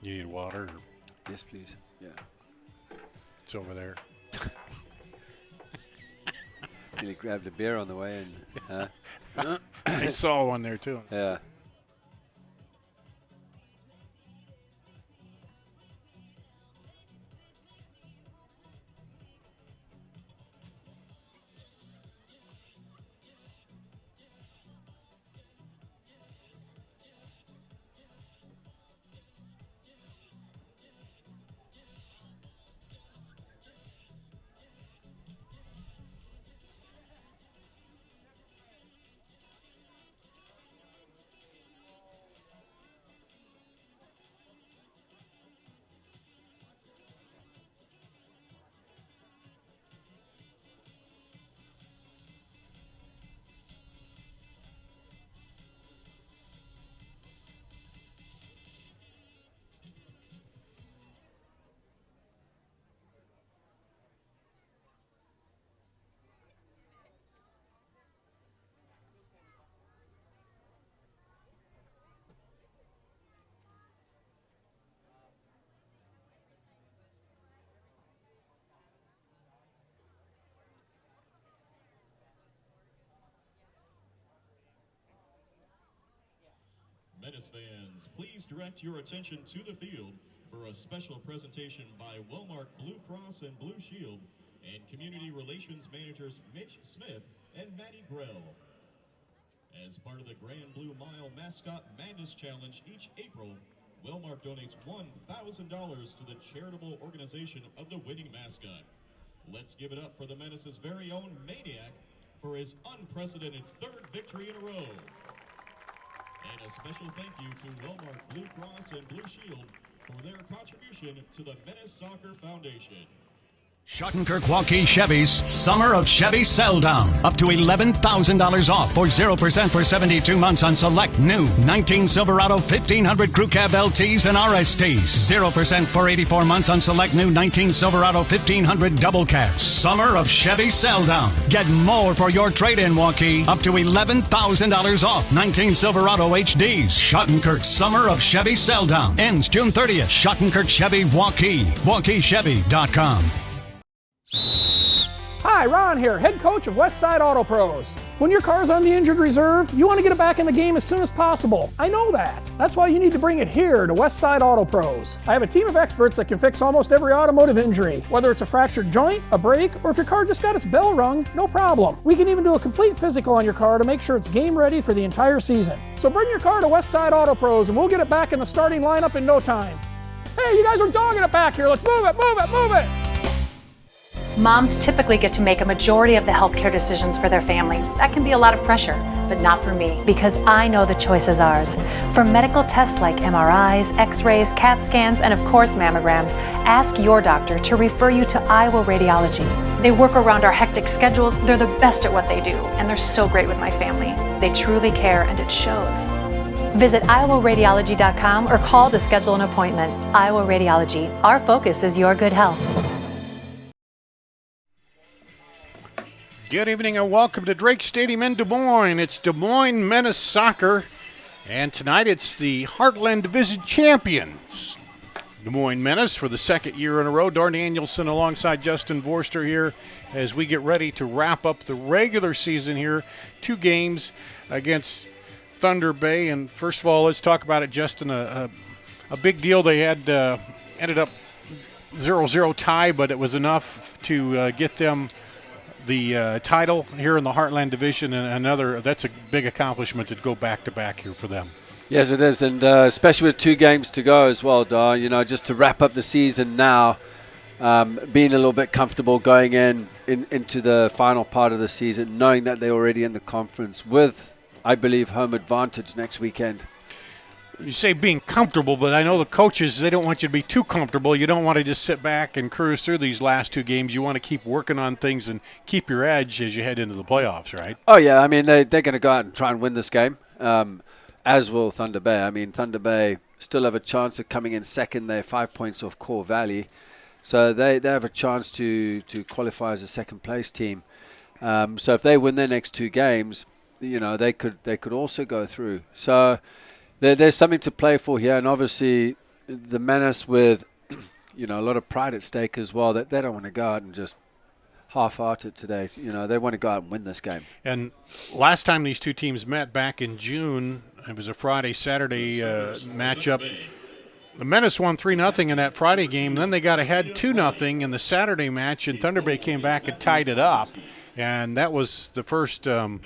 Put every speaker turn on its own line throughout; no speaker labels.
You need water? Or
Yes, please. Yeah.
it's over there.
Nearly grabbed a beer on the way, and
I saw one there, too.
yeah.
Menace fans, please direct your attention to the field for a special presentation by Wellmark Blue Cross and Blue Shield and Community Relations Managers Mitch Smith and Maddie Grell. As part of the Grand Blue Mile Mascot Madness Challenge each April, Wellmark donates $1,000 to the charitable organization of the winning mascot. Let's give it up for the Menace's very own Maniac for his unprecedented third victory in a row. And a special thank you to Wellmark Blue Cross and Blue Shield for their contribution to the Menace Soccer Foundation.
Schottenkirk Waukee Chevy's Summer of Chevy Sell Down. Up to $11,000 off for 0% for 72 months on select new 19 Silverado 1500 Crew Cab LTs and RSTs. 0% for 84 months on select new 19 Silverado 1500 Double Cabs. Summer of Chevy Sell Down. Get more for your trade-in, Waukee. Up to $11,000 off 19 Silverado HDs. Schottenkirk Summer of Chevy Sell Down. Ends June 30th. Schottenkirk Chevy Waukee. WaukeeChevy.com.
Hi, Ron here, head coach of Westside Auto Pros. When your car's on the injured reserve, you want to get it back in the game as soon as possible. I know that. That's why you need to bring it here to Westside Auto Pros. I have a team of experts that can fix almost every automotive injury. Whether it's a fractured joint, a brake, or if your car just got its bell rung, no problem. We can even do a complete physical on your car to make sure it's game ready for the entire season. So bring your car to Westside Auto Pros and we'll get it back in the starting lineup in no time. Hey, you guys are dogging it back here. Let's move it, move it, move it.
Moms typically get to make a majority of the healthcare decisions for their family. That can be a lot of pressure, but not for me, because I know the choice is ours. For medical tests like MRIs, X-rays, CAT scans, and of course mammograms, ask your doctor to refer you to Iowa Radiology. They work around our hectic schedules, they're the best at what they do, and they're so great with my family. They truly care, and it shows. Visit iowaradiology.com or call to schedule an appointment. Iowa Radiology. Our focus is your good health.
Good evening and welcome to Drake Stadium in Des Moines. It's Des Moines Menace Soccer, and tonight it's the Heartland Division champions. Des Moines Menace for the second year in a row. Dar Danielson alongside Justin Vorster here as we get ready to wrap up the regular season here. 2 games against Thunder Bay. And first of all, let's talk about it, Justin. A big deal. They had ended up 0-0 tie, but it was enough to get them the title here in the Heartland Division, and that's a big accomplishment to go back-to-back here for them.
Yes, it is, and especially with 2 games to go as well, Dar. You know, just to wrap up the season now, being a little bit comfortable going into the final part of the season, knowing that they're already in the conference with, I believe, home advantage next weekend.
You say being comfortable, but I know the coaches, they don't want you to be too comfortable. You don't want to just sit back and cruise through these last 2 games. You want to keep working on things and keep your edge as you head into the playoffs, right?
Oh, yeah. I mean, they're going to go out and try and win this game, as will Thunder Bay. I mean, Thunder Bay still have a chance of coming in second. They're 5 points off Core Valley. So they have a chance to qualify as a second-place team. So if they win their next 2 games, you know, they could also go through. So there's something to play for here, and obviously the Menace with, a lot of pride at stake as well, that they don't want to go out and just half-heart it today. They want to go out and win this game.
And last time these two teams met back in June, it was a Friday-Saturday matchup. The Menace won 3-0 in that Friday game. Then they got ahead 2-0 in the Saturday match, and Thunder Bay came back and tied it up. And that was the first 2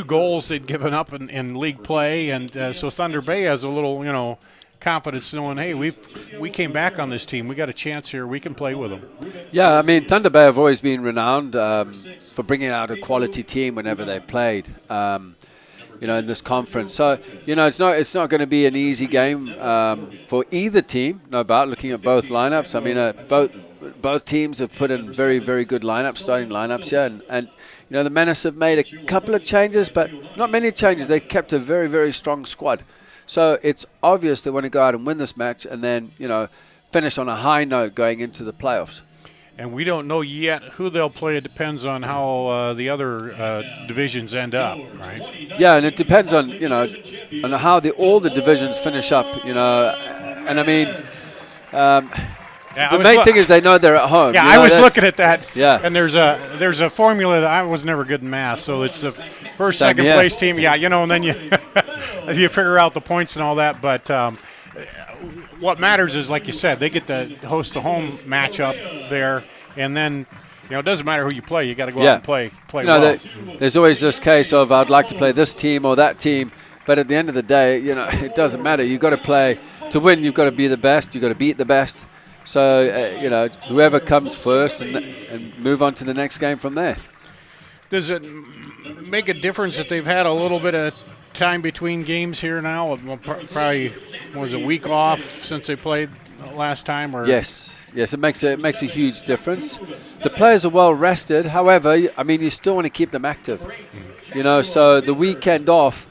goals they'd given up in league play. And so Thunder Bay has a little, confidence knowing, hey, we came back on this team. We got a chance here. We can play with them.
Yeah, I mean, Thunder Bay have always been renowned for bringing out a quality team whenever they played. In this conference. So, it's not going to be an easy game for either team, no doubt, looking at both lineups. I mean, both teams have put in very, very good starting lineups here. And the Menace have made a couple of changes, but not many changes. They kept a very, very strong squad. So it's obvious they want to go out and win this match and then, finish on a high note going into the playoffs.
And we don't know yet who they'll play. It depends on how the other divisions end up, right?
Yeah, and it depends on on how all the divisions finish up. And I mean, the main thing is they know they're at home.
Yeah, I was looking at that.
Yeah,
and there's a formula that I was never good in math, so it's the first, second place team. Yeah, and then you you figure out the points and all that, but. What matters is, like you said, they get to host the home matchup there, and then it doesn't matter who you play. You got to go out and play well.
There's always this case of I'd like to play this team or that team, but at the end of the day, it doesn't matter. You've got to play to win. You've got to be the best. You've got to beat the best. So whoever comes first and move on to the next game from there.
Does it make a difference that they've had a little bit of time between games here now? Probably was a week off since they played last time, or
yes, it makes a huge difference. The players are well rested. However, I mean, you still want to keep them active. So the weekend off,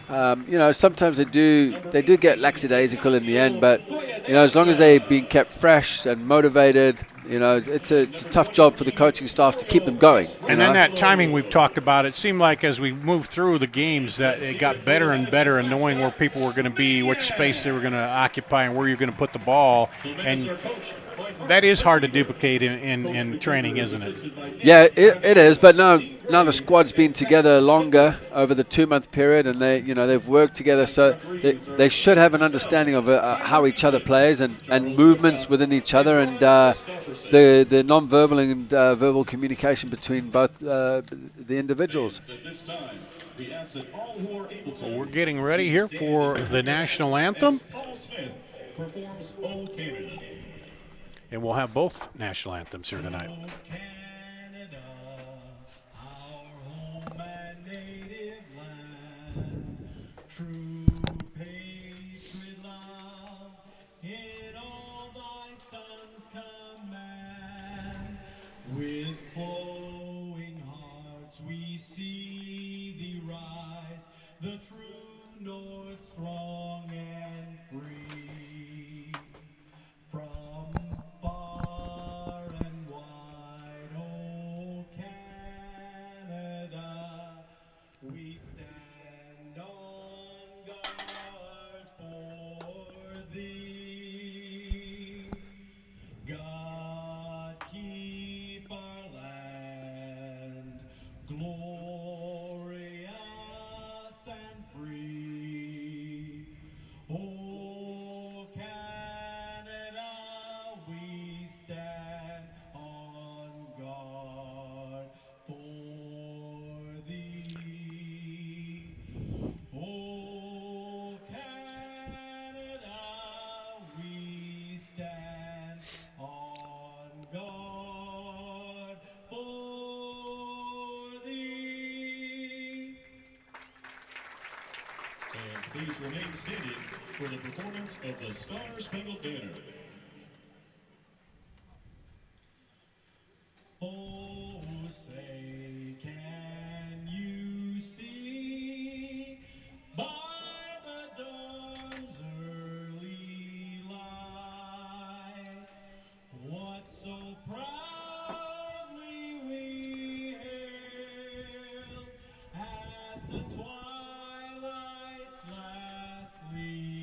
sometimes they do get lackadaisical in the end, but as long as they've been kept fresh and motivated, it's a tough job for the coaching staff to keep them going.
And then that timing we've talked about, it seemed like as we moved through the games that it got better and better in knowing where people were going to be, which space they were going to occupy, and where you're going to put the ball. And that is hard to duplicate in training, isn't it?
Yeah, it is. But now the squad's been together longer over the 2-month period, and they've worked together, so they should have an understanding of how each other plays and movements within each other, and the non-verbal and verbal communication between both the individuals.
Well, we're getting ready here for the national anthem. And we'll have both national anthems here tonight.
With flowing hearts we see thee rise, the true north strong and free. From far and wide, oh Canada, we stand on guard for thee. God keep our land glorious and free. Oh Canada, we stand on guard for thee. Oh Canada, we stand on guard for thee. And please remain seated for the performance of the Star-Spangled Banner. Oh, say, can you see by the dawn's early light what so proudly we hailed at the twilight's last gleaming?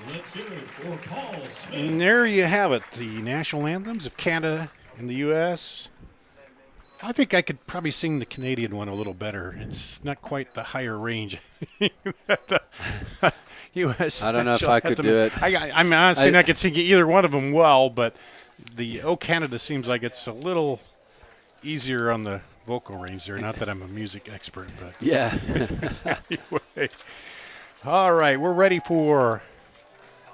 Let's hear it for Paul Smith.
And there you have it, the national anthems of Canada and the U.S. I think I could probably sing the Canadian one a little better. It's not quite the higher range. The U.S.
I don't know if I could do it.
I'm honestly not going to sing either one of them well, but the "Oh Canada" seems like it's a little easier on the vocal range there. Not that I'm a music expert, but
Yeah.
anyway. All right, we're ready for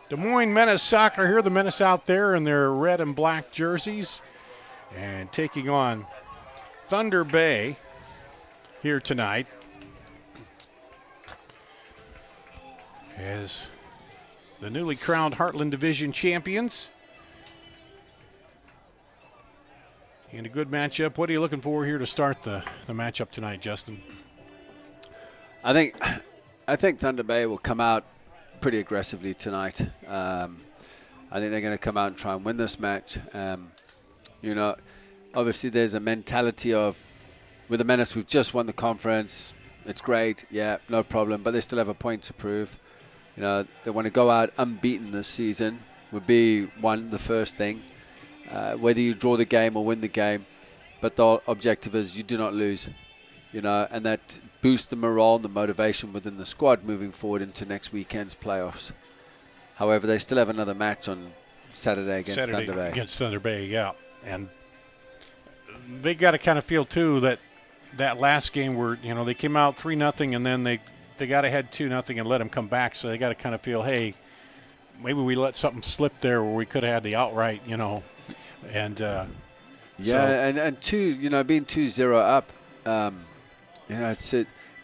Des Moines Menace soccer here. The Menace out there in their red and black jerseys and taking on Thunder Bay here tonight as the newly crowned Heartland Division champions. And a good matchup. What are you looking for here to start the matchup tonight, Justin?
I think Thunder Bay will come out pretty aggressively tonight. I think they're going to come out and try and win this match. Obviously there's a mentality of, with the Menace, we've just won the conference. It's great, yeah, no problem. But they still have a point to prove. They want to go out unbeaten this season. Would be the first thing. Whether you draw the game or win the game, but the objective is you do not lose. And that boosts the morale and the motivation within the squad moving forward into next weekend's playoffs. However, they still have another match on Saturday against Thunder Bay.
Against Thunder Bay, yeah. And they got to kind of feel, too, that last game where, they came out 3-0 and then they got ahead 2-0 and let them come back. So they got to kind of feel, hey, maybe we let something slip there where we could have had the outright, And
and being 2-0 up,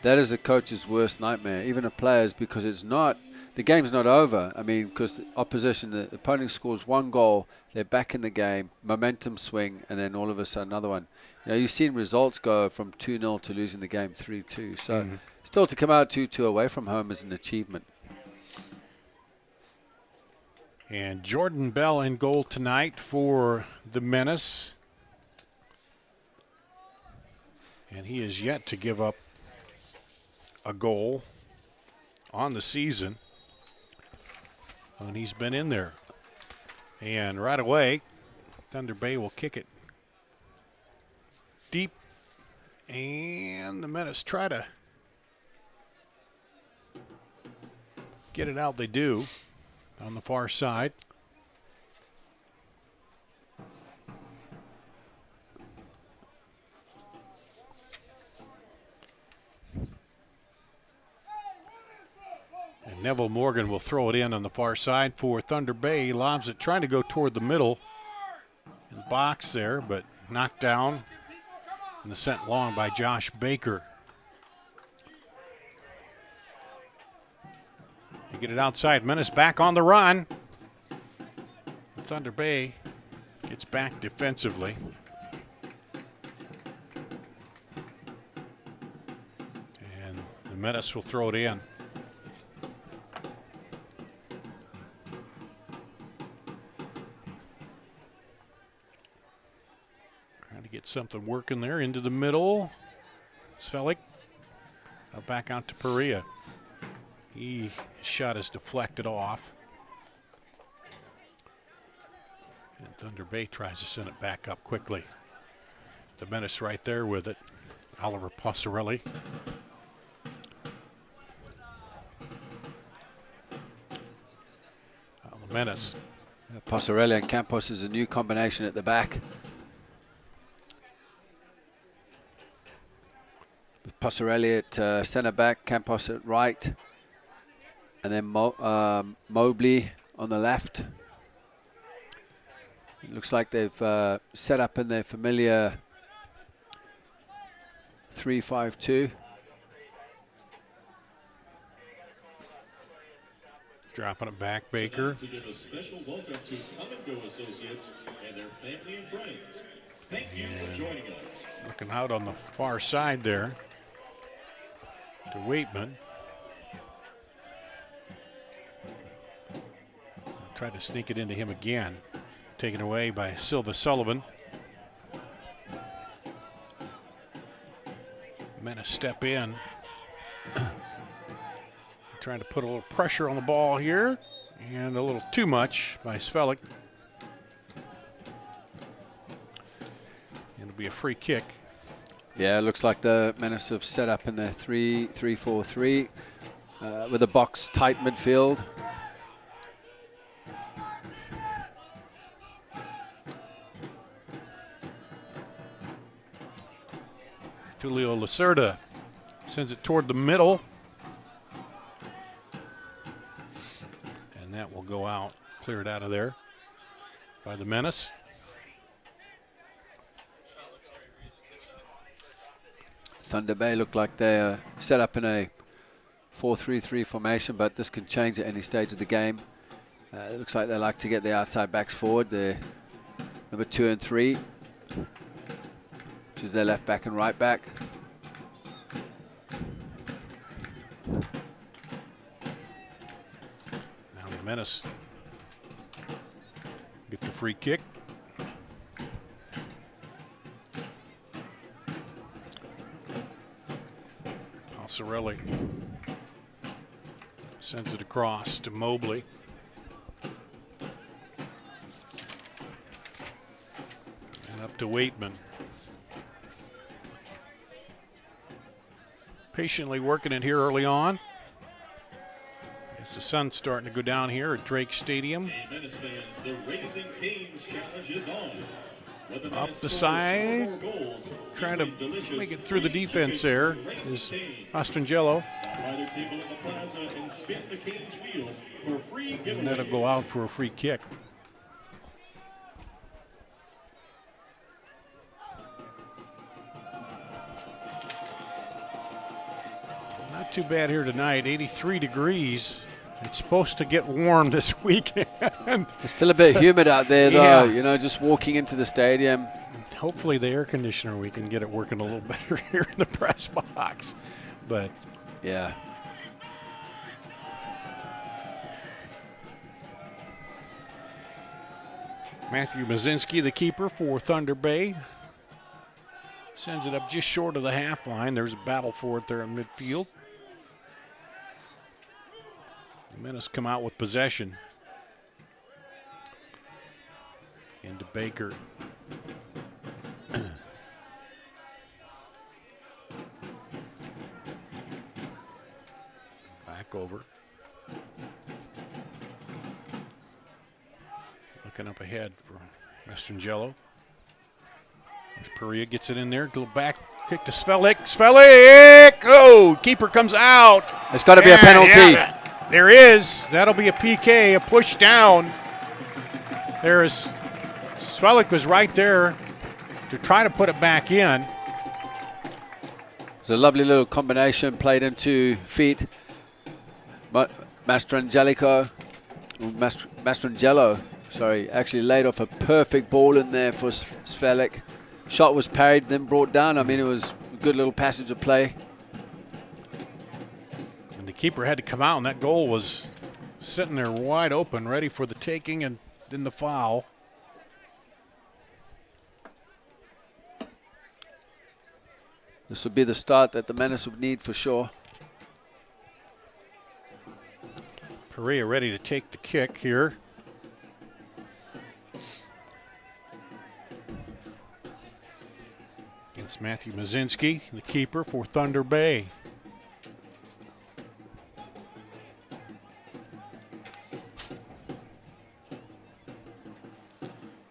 that is a coach's worst nightmare, even a player's, because the game's not over. I mean, because the opponent scores one goal, they're back in the game, momentum swing, and then all of a sudden another one. You've seen results go from 2-0 to losing the game 3-2. So still to come out 2-2 away from home is an achievement.
And Jordan Bell in goal tonight for the Menace. And he is yet to give up a goal on the season. And he's been in there. And right away, Thunder Bay will kick it deep. And the Menace try to get it out. They do. On the far side. And Neville Morgan will throw it in on the far side for Thunder Bay. He lobs it, trying to go toward the middle in the box there, but knocked down and sent long by Josh Baker. They get it outside. Menace back on the run. Thunder Bay gets back defensively. And the Menace will throw it in. Trying to get something working there into the middle. Svelik. Back out to Perea. His shot is deflected off. And Thunder Bay tries to send it back up quickly. The Menace right there with it. Oliver Passarelli. The Menace.
Passarelli and Campos is a new combination at the back. With Passarelli at centre back, Campos at right. And then Mobley on the left. It looks like they've set up in their familiar 3-5-2.
Dropping it back, Baker.
To give a special welcome to Come and Go Associates and their family and friends. Thank you for joining us.
Looking out on the far side there to Waitman. Tried to sneak it into him again. Taken away by Silva Sullivan. Menace step in. trying to put a little pressure on the ball here, and a little too much by Svelik. It'll be a free kick.
Yeah, it looks like the Menace have set up in their 3-4-3 with a box tight midfield.
Tulio Lacerda sends it toward the middle. And that will go out, cleared out of there by the Menace.
Thunder Bay look like they're set up in a 4-3-3 formation, but this can change at any stage of the game. It looks like they like to get the outside backs forward. They're number 2 and 3, which is their left back and right back.
Now the Menace get the free kick. Passarelli sends it across to Mobley. And up to Waitman. Patiently working it here early on. As the sun's starting to go down here at Drake Stadium.
Hey, Menace fans, the Raising Canes challenge is on. With the
Up
Menace
the
scores
side,
4 goals,
trying to
delicious
make it through the
free
defense
chicken
there
from Raising
is
Cane's.
Mastrangelo.
Stop by their table in the plaza and spin the Canes wheel for a free
And
giveaway.
that'll go out for a free kick. Not too bad here tonight, 83 degrees. It's supposed to get warm this weekend.
It's still a bit humid out there, though.
Yeah.
You know, just walking into the stadium.
Hopefully the air conditioner, we can get it working a little better here in the press box. But
Yeah.
Matthew Mazinski, the keeper for Thunder Bay, sends it up just short of the half line. There's a battle for it there in midfield. The Menace come out with possession. Into Baker. Back over. Looking up ahead for Mastrangelo. As Perea gets it in there. Little back kick to Svelik. Svelik! Oh, keeper comes out.
There's got to be a
And,
penalty.
yeah, there is. That'll be a PK, a push down. There's Svelik was right there to try to put it back in.
It's a lovely little combination played into feet. Mastrangelo, sorry, actually laid off a perfect ball in there for Svelik. Shot was parried, then brought down. I mean, it was a good little passage of play.
And the keeper had to come out, and that goal was sitting there wide open, ready for the taking, and then the foul.
This would be the start that the Menace would need for sure.
Perea ready to take the kick here. Against Matthew Mazinski, the keeper for Thunder Bay.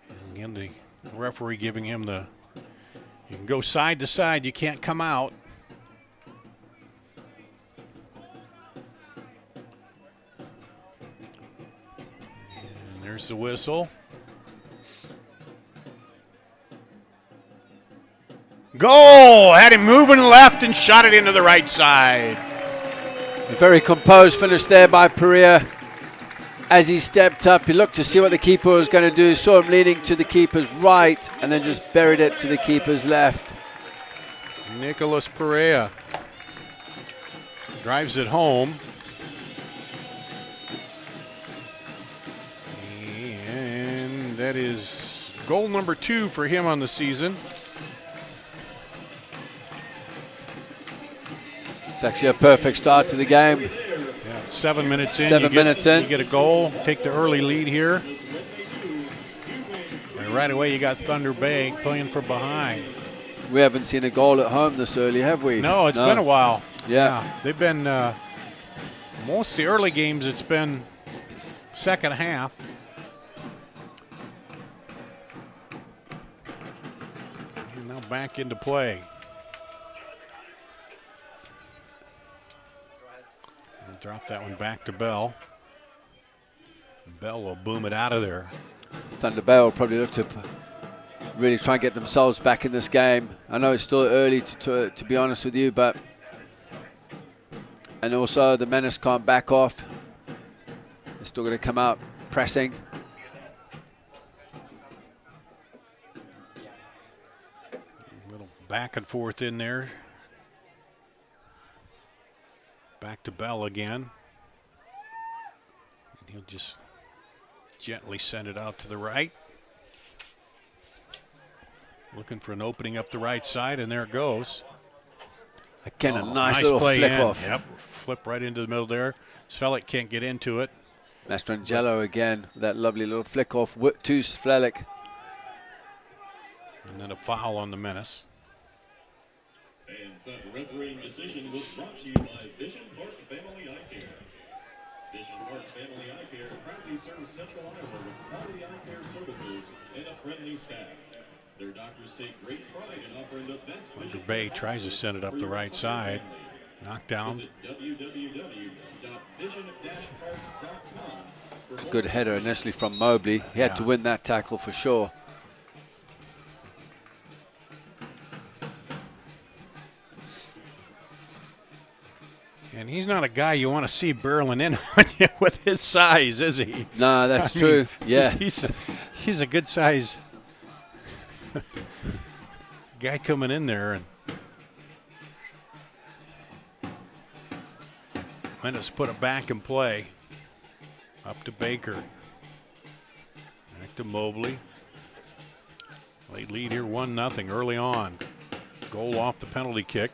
And again, the referee giving him the, you can go side to side, you can't come out. And there's the whistle. Goal! Had him moving left and shot it into the right side.
A very composed finish there by Perea. As he stepped up, he looked to see what the keeper was going to do, saw him leaning to the keeper's right, and then just buried it to the keeper's left.
Nicholas Perea drives it home. And that is goal number 2 for him on the season.
It's actually a perfect start to the game.
Yeah, 7 minutes in.
7 minutes in.
You get a goal, take the early lead here. And right away you got Thunder Bay playing from behind.
We haven't seen a goal at home this early, have we?
No, it's been a while.
Yeah.
They've been, most of the early games, it's been second half. And now back into play. And drop that one back to Bell. Bell will boom it out of there.
Thunder Bay will probably look to really try and get themselves back in this game. I know it's still early to be honest with you, but and also the Menace can't back off. They're still going to come out pressing.
A little back and forth in there. Back to Bell again. And he'll just gently send it out to the right. Looking for an opening up the right side, and there it goes.
Again, a nice little
play
flick
in.
off.
Yep, flip right into the middle there. Svelik can't get into it.
Mastrangelo again, that lovely little flick off to Svelik.
And then a foul on the Menace.
And that refereeing decision was brought to you by Vision Park Family Eye Care. Vision Park Family Eye Care proudly serves Central Iowa with quality eye care services and a friendly staff. Their doctors take great pride in offering the best.
Thunder Bay tries to send it up the right side. Knocked down.
It's a good header initially from Mobley. He had to win that tackle for sure.
And he's not a guy you want to see barreling in on you with his size, is he?
No, that's true. Yeah.
He's a good size guy coming in there. And Menace put it back in play. Up to Baker. Back to Mobley. Late lead here, 1-0 early on. Goal off the penalty kick.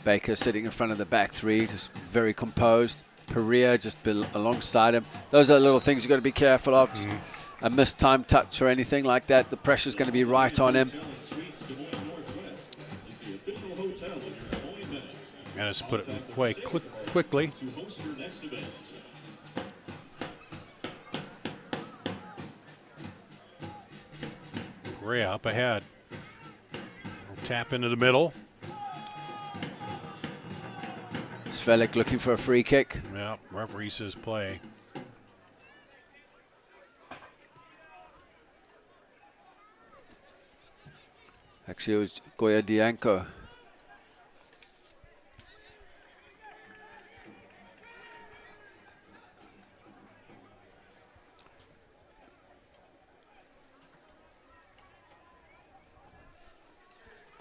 Baker sitting in front of the back three, just very composed. Perea just alongside him. Those are the little things you've got to be careful of. Just a mistimed touch or anything like that, the pressure's going to be right on him.
Menace put it in play quickly. Perea up ahead. Tap into the middle.
Svelik looking for a free kick.
Yeah, referee says play.
Actually, it was Goya Dianco.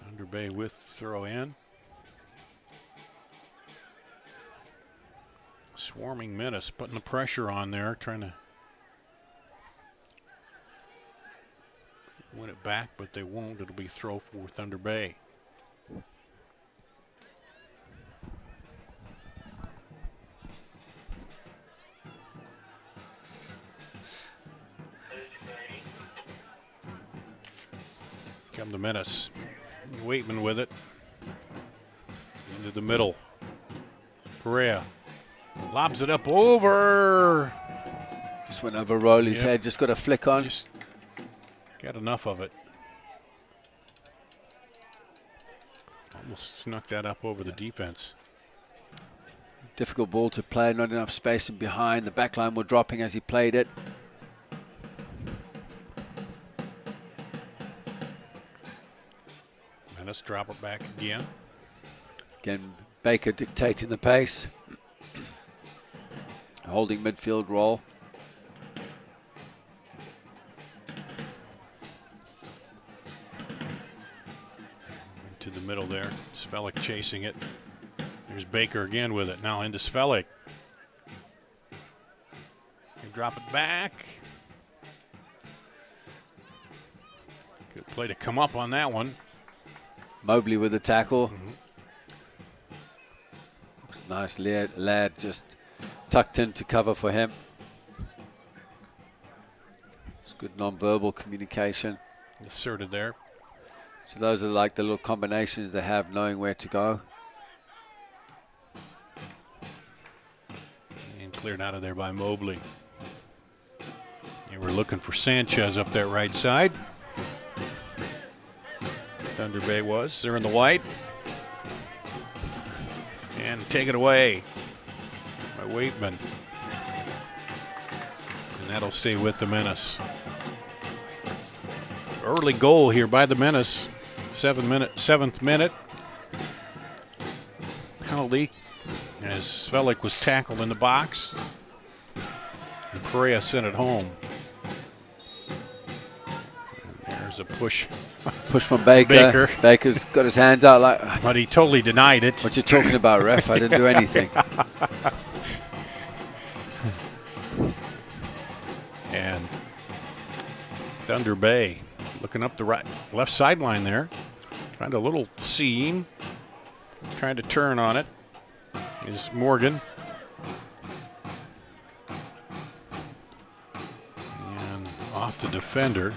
Thunder Bay with throw in. Swarming Menace, putting the pressure on there, trying to win it back, but they won't. It'll be throw for Thunder Bay. Come the Menace. Waitman with it. Into the middle. Perea. Lobs it up over.
Just went over Rowley's head, just got a flick on.
Just got enough of it. Almost snuck that up over the defense.
Difficult ball to play, not enough space in behind. The back line were dropping as he played it.
Menace drop it back again.
Again, Baker dictating the pace. Holding midfield role.
Into the middle there. Svelik chasing it. There's Baker again with it. Now into Svelik. They drop it back. Good play to come up on that one.
Mobley with the tackle. Nice lad just tucked in to cover for him. It's good non-verbal communication.
Asserted there.
So those are like the little combinations they have, knowing where to go.
And cleared out of there by Mobley. And we're looking for Sanchez up that right side. Thunder Bay was. They're in the white. And take it away by Waitman. And that'll stay with the Menace. Early goal here by the Menace. 7th minute. Penalty as Svelik was tackled in the box. And Perea sent it home. And there's a push.
Push from Baker. Baker's got his hands out like...
But he totally denied it.
What you talking about, ref? I didn't do anything.
And Thunder Bay looking up the left sideline there. Trying a little seam. Trying to turn on it is Morgan. And off the defender.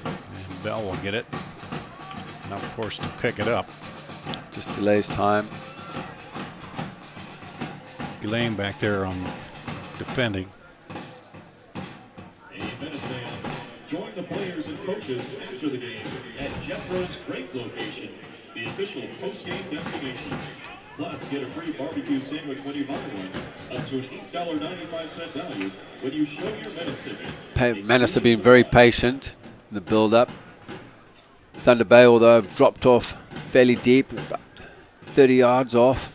And Bell will get it. Not forced to pick it up.
Just delays time.
Elaine back there on defending.
Join the players and coaches after the game at Jeffro's Great Location, the official post-game destination. Plus, get a free barbecue sandwich when you buy one, up to an $8.95 value when you show your Menace ticket.
Menace have been very patient in the build-up. Thunder Bay, although, have dropped off fairly deep, about 30 yards off.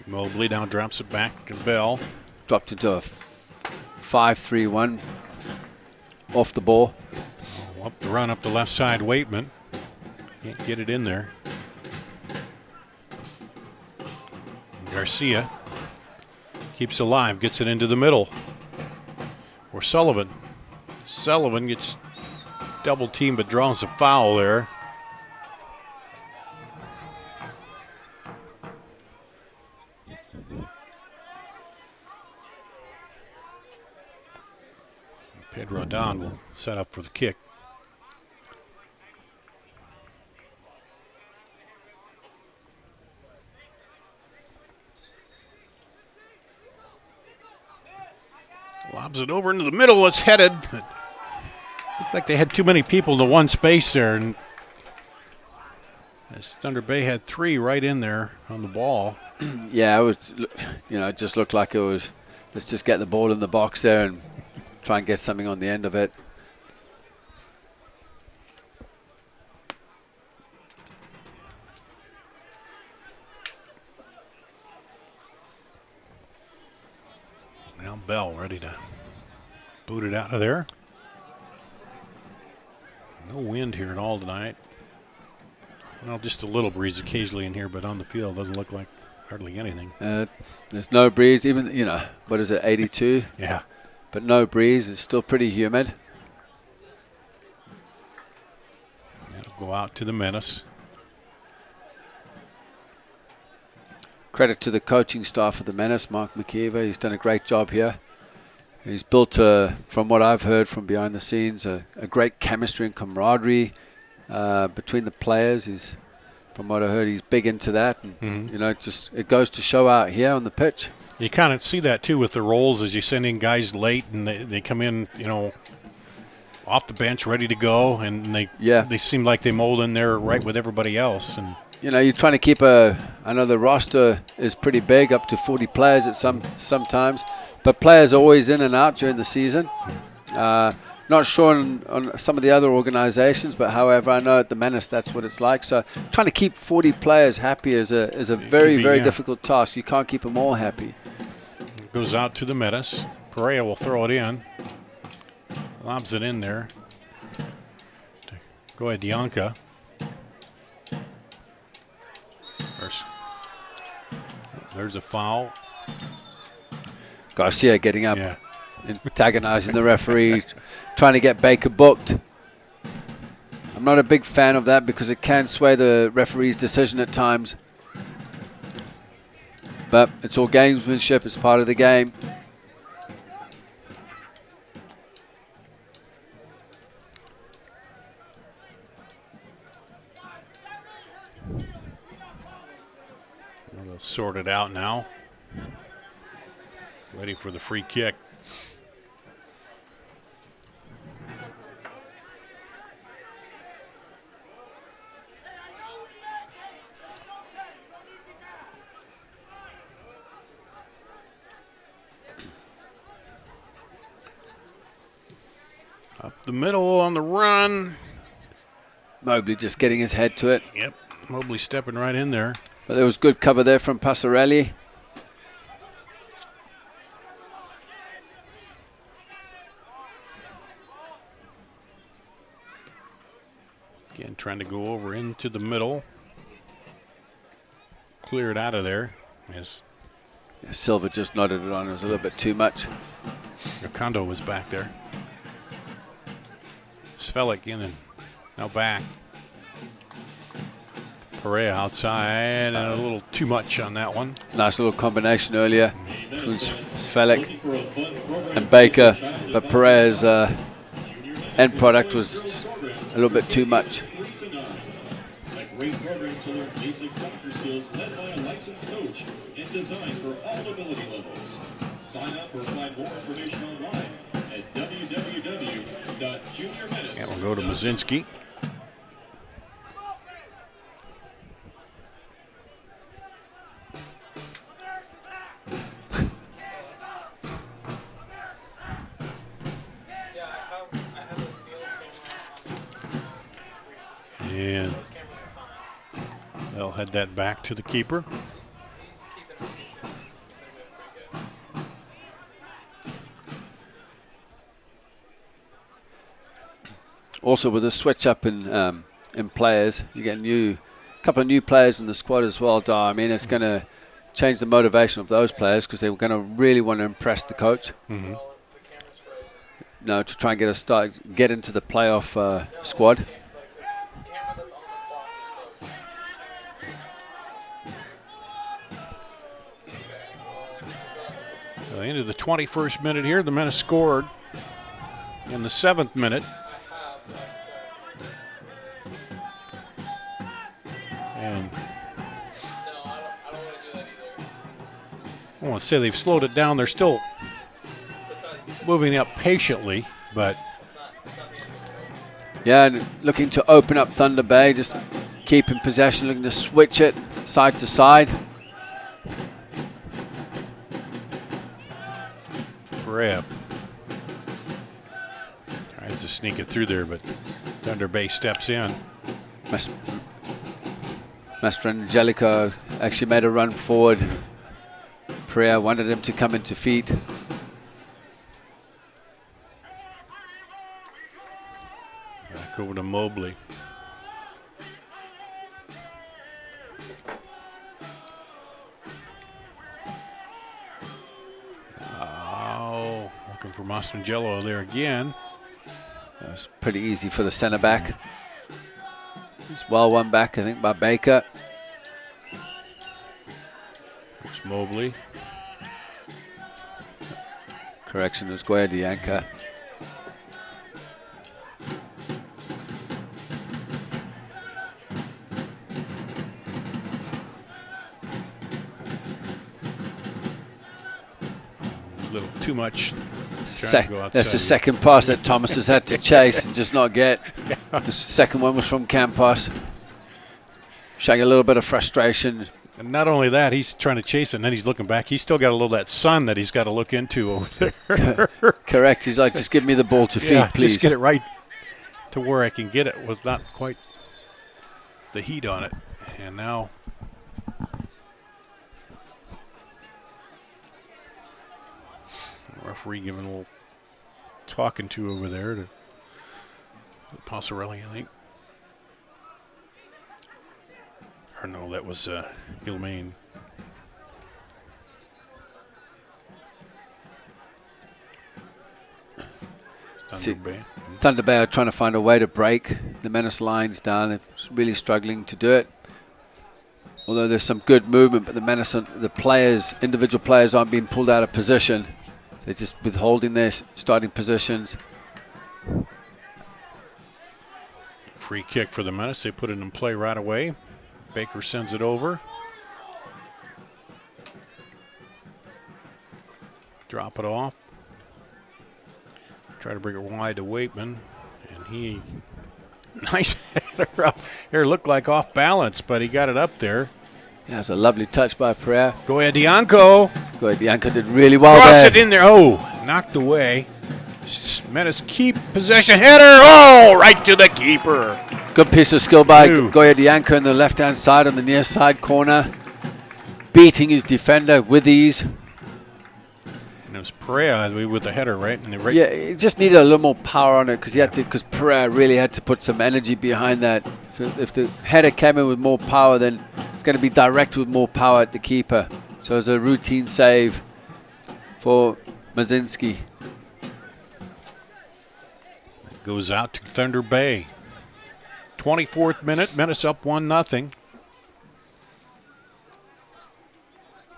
Mobley now drops it back to Bell.
Dropped into a 5-3-1 off the ball.
Oh, up the run up the left side, Waitman. Can't get it in there. Garcia keeps alive, gets it into the middle. Or Sullivan. Sullivan gets double teamed but draws a foul there. Pedro Don will set up for the kick. Lobs it over into the middle. It's headed. It looked like they had too many people in the one space there. And as Thunder Bay had 3 right in there on the ball.
Yeah, it was. It just looked like it was. Let's just get the ball in the box there and try and get something on the end of it.
Now Bell ready to boot it out of there. No wind here at all tonight. Well, just a little breeze occasionally in here, but on the field doesn't look like hardly anything.
There's no breeze, even, what is it, 82?
Yeah.
But no breeze. It's still pretty humid.
That'll go out to the Menace.
Credit to the coaching staff of the Menace, Mark McKeever. He's done a great job here. He's built, from what I've heard from behind the scenes, a great chemistry and camaraderie between the players. From what I heard, he's big into that. And, just it goes to show out here on the pitch.
You kind of see that, too, with the roles as you send in guys late and they come in, off the bench ready to go. And they seem like they mold in there right with everybody else. And
you're trying to keep I know the roster is pretty big, up to 40 players at sometimes. But players are always in and out during the season. Not sure on some of the other organizations, but however, I know at the Menace that's what it's like. So trying to keep 40 players happy is a very, very difficult task. You can't keep them all happy.
It goes out to the Menace. Perea will throw it in. Lobs it in there. Go ahead, Dianca. There's a foul.
Garcia getting up, antagonizing the referee, trying to get Baker booked. I'm not a big fan of that because it can sway the referee's decision at times. But it's all gamesmanship. It's part of the game.
They'll sort it out now. Ready for the free kick. Up the middle on the run.
Mobley just getting his head to it.
Yep, Mobley stepping right in there.
But there was good cover there from Passarelli.
Again, trying to go over into the middle. Clear it out of there. Yes.
Silva just nodded it on. It was a little bit too much.
Kondo was back there. Svelik in and now back. Perea outside and a little too much on that one.
Nice little combination earlier between Svelik and Baker, but Perea's end product was a little bit too much.
A great program to learn basic soccer skills led by a licensed coach and designed for all ability levels. Sign up or find more information online at www.juniormenace.com.
And we'll go to Mazinski. And they'll head that back to the keeper.
Also, with a switch up in players, you get a couple of new players in the squad as well. I mean, it's going to change the motivation of those players because they're going to really want to impress the coach.
Mm-hmm.
No, to try and get into the playoff squad.
At the end of the 21st minute here, the Menace scored in the 7th minute. And I want to say they've slowed it down. They're still moving up patiently, but
yeah, and looking to open up Thunder Bay, just keeping possession, looking to switch it side to side.
Perea tries to sneak it through there, but Thunder Bay steps in.
Mastrangelico actually made a run forward. Perea wanted him to come into feet.
Back over to Mobley. Oh, looking for Mastrangelo there again.
That was pretty easy for the center back. It's well won back, I think, by Baker.
It's Mobley.
Correction, it was Guadianca.
A little too much.
That's the second pass that Thomas has had to chase and just not get. The second one was from Campos. Showing a little bit of frustration.
And not only that, he's trying to chase it, and then he's looking back. He's still got a little of that sun that he's got to look into over there.
Correct. He's like, just give me the ball to feed, please.
Just get it right to where I can get it with not quite the heat on it. And now the referee giving a little talking to over there to Passarelli, I think. Or no, that was Gilmain.
Thunder Bay are trying to find a way to break the Menace lines down. They're really struggling to do it. Although there's some good movement, but the Menace, the players, individual players aren't being pulled out of position. They're just withholding their starting positions.
Free kick for the Menace. They put it in play right away. Baker sends it over. Drop it off. Try to bring it wide to Waitman. And he, nice header up. Here, looked like off balance, but he got it up there.
Yeah, it's a lovely touch by Pereira.
Goyadianco.
Goyadianco did really well
Cross
there.
it in there. Oh, knocked away. Menace keep possession. Header. Oh, right to the keeper.
Good piece of skill by
Ooh.
Goyadianco on the left-hand side on the near side corner. Beating his defender with ease.
And it was Perea with the header, right? And
Yeah, it just needed a little more power on it because Perea really had to put some energy behind that. If the header came in with more power, then it's going to be direct with more power at the keeper. So it's a routine save for Mazinski.
Goes out to Thunder Bay. 24th minute, Menace up 1-0.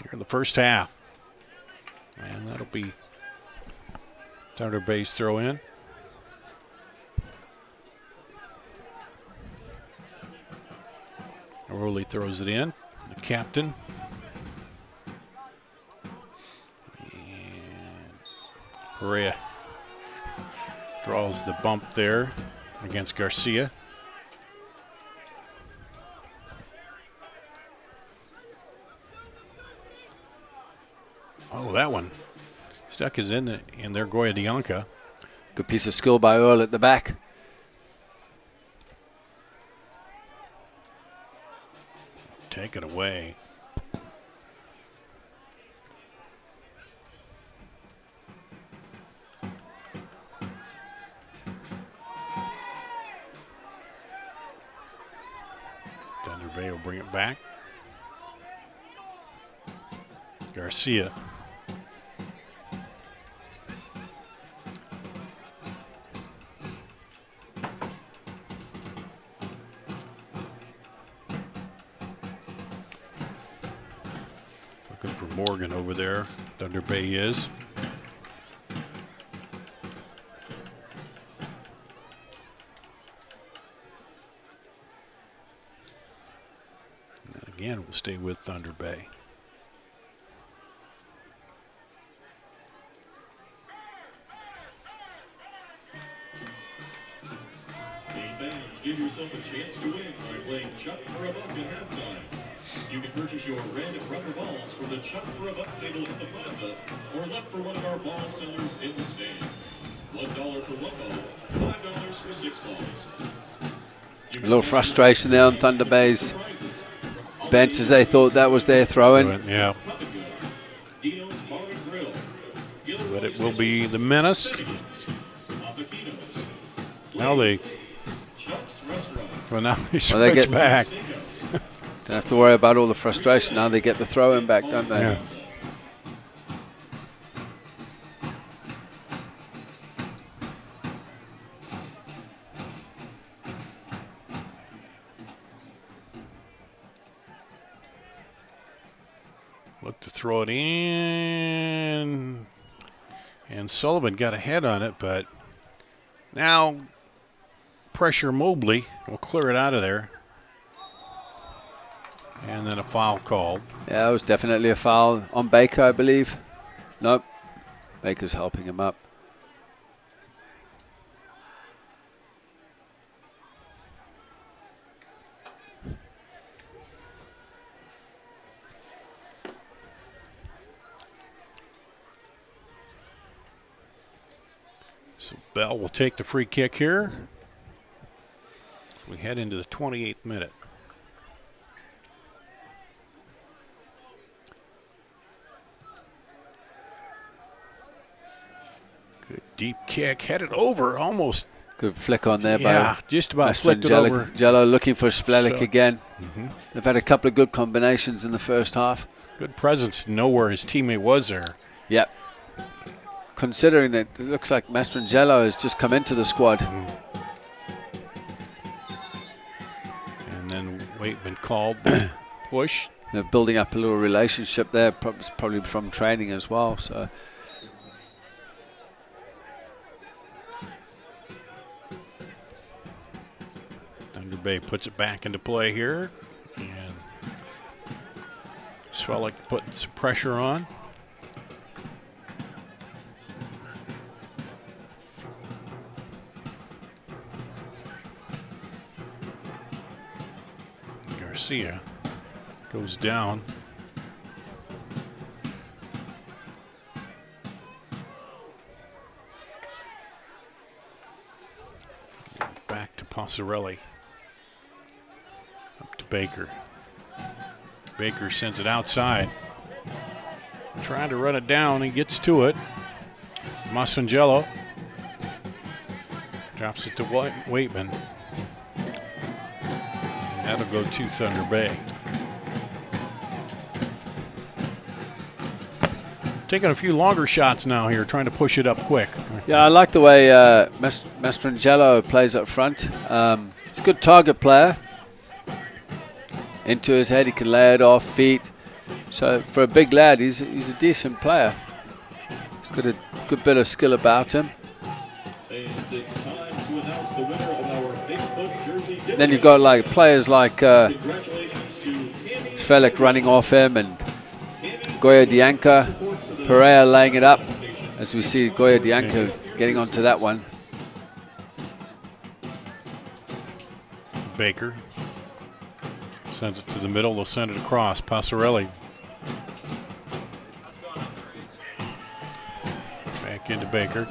Here in the first half. And that'll be Thunder Bay's throw in. Rowley throws it in. The captain. And Perea draws the bump there against Garcia. Oh, that one. Stuck is in there, Goyadianca.
Good piece of skill by Earl at the back.
Take it away. Thunder Bay will bring it back. Garcia. Looking for Morgan over there. Thunder Bay is. And again, we'll stay with Thunder Bay.
Give yourself a chance to win by playing Chuck for a Buck at halftime. You can purchase your red and rubber balls from the Chuck for a Buck table in the plaza or look for one of our ball sellers in the stands. $1 for one ball, $5 for 6 balls.
A little frustration there on Thunder Bay's bench as they thought that was their throw-in.
Yeah. But it will be the Menace. Now they switch back.
Don't have to worry about all the frustration. Now they get the throw-in back, don't they?
Yeah. Look to throw it in. And Sullivan got a head on it, but now pressure Mobley will clear it out of there. And then a foul called.
Yeah, it was definitely a foul on Baker, I believe. Nope. Baker's helping him up.
So Bell will take the free kick here. We head into the 28th minute. Good deep kick, headed over almost.
Good flick on there
by
just
about flicked it over.
Jello looking for Svelic
So,
again. They've had a couple of good combinations in the first half.
Good presence to know where his teammate was there.
Yep. considering that it looks like Mastrangelo has just come into the squad.
And then Waitman called push.
They're building up a little relationship there, probably from training as well. So
Thunder Bay puts it back into play here. And Svelik putting some pressure on. Garcia goes down. Back to Passarelli. Up to Baker. Baker sends it outside. Trying to run it down. He gets to it. Mastrangelo drops it to Waitman. That'll go to Thunder Bay. Taking a few longer shots now here, trying to push it up quick.
yeah, I like the way Mastrangelo plays up front. He's a good target player. Into his head, he can lay it off feet. So for a big lad, he's a decent player. He's got a good bit of skill about him.
And it's time to announce the winner of our Facebook jersey giveaway.
Then you've got like players like
Congratulations to Tammy
Svelik running off him and Goya Dianca, Pereira laying it up. As we see Goya Dianca getting onto that one.
Baker sends it to the middle. They'll send it across. Passarelli. Back into Baker.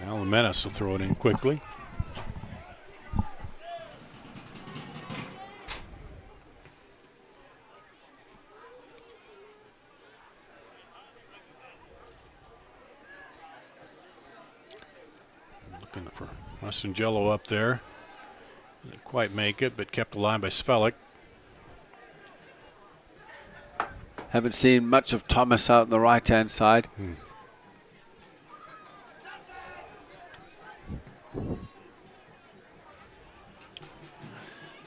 Now the Menace will throw it in quickly. Looking for Mastrangelo up there. Didn't quite make it, but kept alive by Svelik.
Haven't seen much of Thomas out on the right-hand side.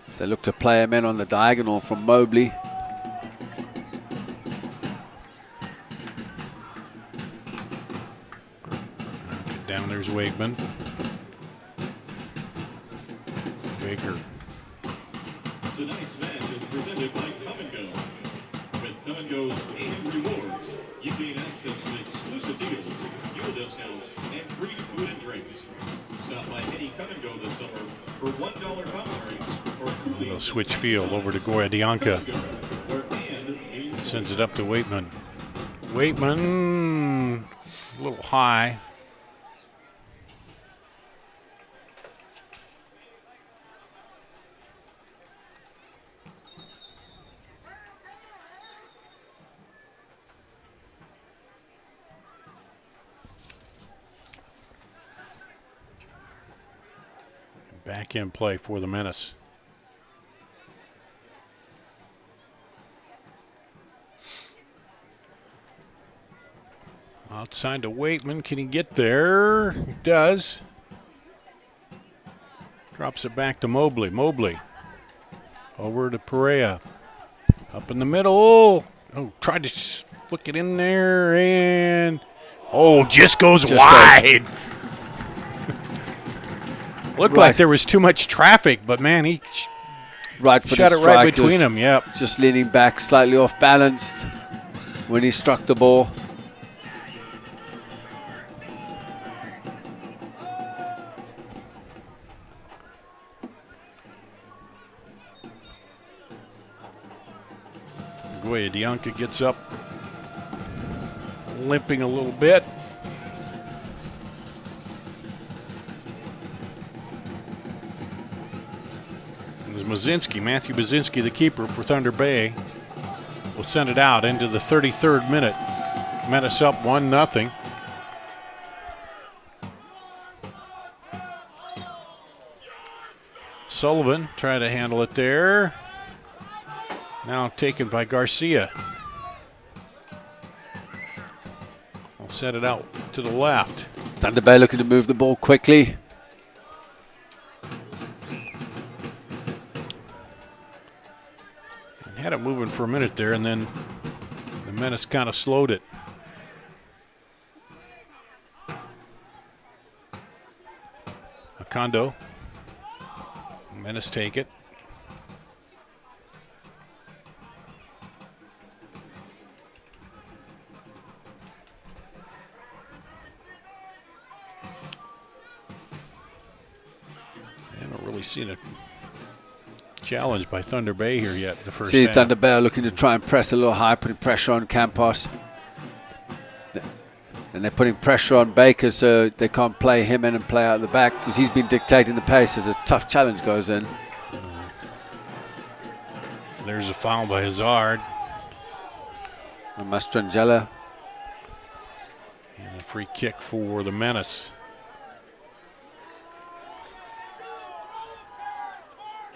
As they look to play him in on the diagonal from Mobley.
Down there's Waitman. Baker.
Tonight's match is presented by Come and Go. With Come and Go's Aided Rewards, you gain access to exclusive deals, fuel discounts, and free food and drinks. Stop by any Come and Go this summer for $1 fountain drinks or cooling.
They'll switch field over to Goya Dianca.
Where and means
Sends it up to Waitman. Waitman, a little high. Back in play for the Menace. Outside to Waitman. Can he get there? He does. Drops it back to Mobley. Mobley over to Pereira. Up in the middle. Oh, tried to flick it in there and just goes wide. Looked like there was too much traffic, but man, he
Right foot
shot it
strike,
right between them. Yep.
Just leaning back, slightly off balanced when he struck the ball.
Goya Dianca gets up, limping a little bit. It was Matthew Bazinski, the keeper for Thunder Bay, will send it out into the 33rd minute. Menace up 1-0. Sullivan tried to handle it there. Now taken by Garcia. We'll set it out to the left.
Thunder Bay looking to move the ball quickly.
And had it moving for a minute there, and then the Menace kind of slowed it. Acondo. Menace take it. I haven't really seen a challenge by Thunder Bay here yet. The first half.
Thunder Bay are looking to try and press a little high, putting pressure on Campos. And they're putting pressure on Baker so they can't play him in and play out the back because he's been dictating the pace as a tough challenge goes in.
There's a foul by Hazard.
And Mastrangelo.
And a free kick for the Menace.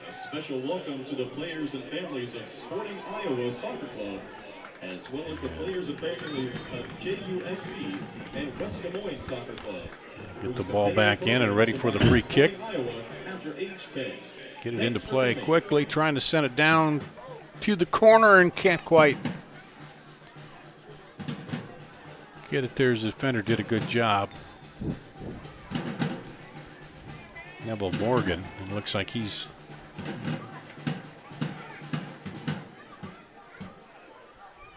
A special welcome to the players and families of Sporting Iowa Soccer Club, as well as the players and families of JUSC and West Des Moines Soccer Club.
Get the ball back in and ready for the free kick. Get it into play quickly, trying to send it down to the corner and can't quite get it there. His defender did a good job. Neville Morgan, it looks like he's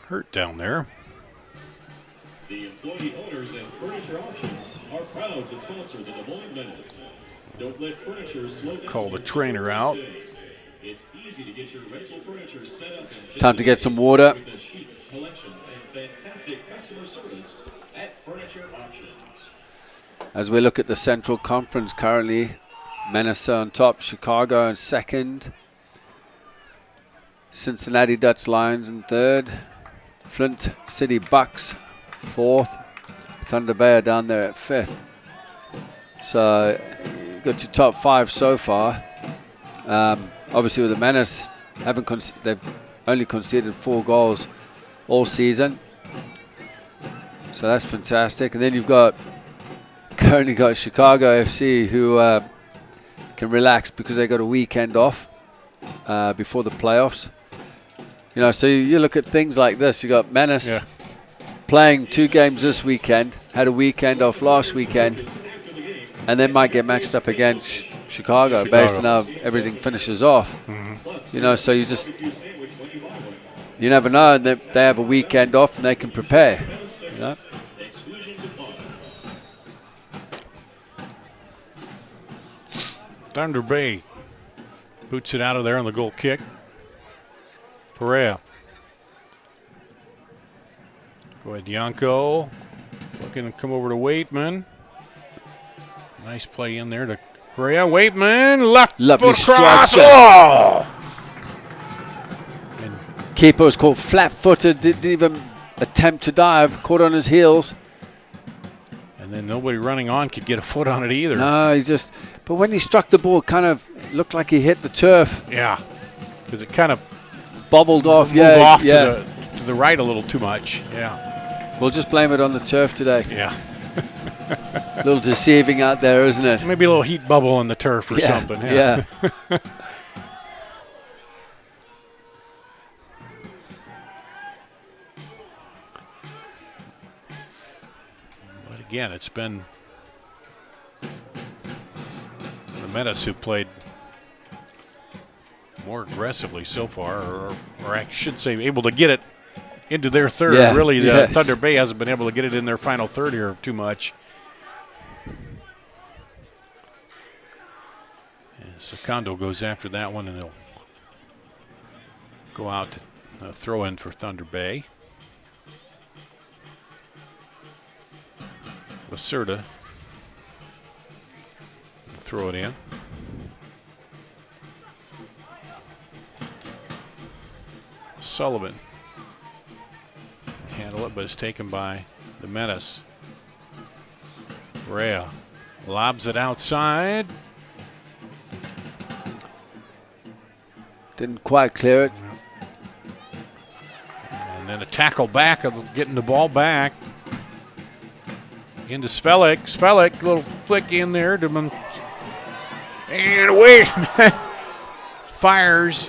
hurt down there.
The employee owners and furniture options are proud to sponsor the Des Moines Menace. Don't let furniture slow down.
Call the trainer out.
It's easy to get your rental furniture set up in
Time to get some water.
with a chic collections and fantastic customer service at Furniture Options.
As we look at the Central Conference currently, Menace on top, Chicago in second, Cincinnati Dutch Lions in third, Flint City Bucks fourth, Thunder Bay are down there at fifth. So you've got your top five so far. Obviously with the Menace, they've only conceded 4 goals all season. So that's fantastic. And then you've currently got Chicago FC who can relax because they got a weekend off before the playoffs. You know, so you look at things like this. You got Menace playing 2 games this weekend, had a weekend off last weekend, and then might get matched up against Chicago based on how everything finishes off. You know, so you never know. And they have a weekend off and they can prepare. You know?
Thunder Bay boots it out of there on the goal kick. Perea. Go ahead, Yanko. Looking to come over to Waitman. Nice play in there to Perea. Waitman, left
Lovely
foot cross.
strike.
Oh!
Keeper was caught flat-footed, didn't even attempt to dive, caught on his heels.
And then nobody running on could get a foot on it either.
No, but when he struck the ball, it kind of looked like he hit the turf.
Yeah, because it kind of
Bobbled off,
moved off to the right a little too much. Yeah.
We'll just blame it on the turf today.
Yeah.
A little deceiving out there, isn't it?
Maybe a little heat bubble in the turf or something.
Yeah.
But again, it's been the Menace who played more aggressively so far, or I should say able to get it into their third.
Yeah,
Really,
yes.
Thunder Bay hasn't been able to get it in their final third here too much. Secondo goes after that one, and he'll go out to throw in for Thunder Bay. Lacerda throw it in. Sullivan handle it, but it's taken by the Menace. Correa lobs it outside.
Didn't quite clear it.
And then a tackle back of getting the ball back. Into Svelik. Svelik, little flick in there. And away. Fires.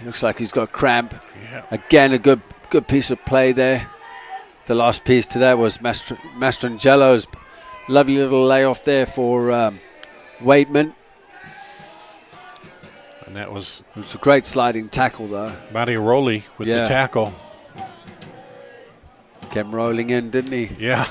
Looks like he's got cramp.
Yeah.
Again, a good piece of play there. The last piece to that was Mastrangelo's lovely little layoff there for Waitman.
And that was
It was a great sliding tackle, though.
Badiaroli with the tackle.
Came rolling in, didn't he?
Yeah.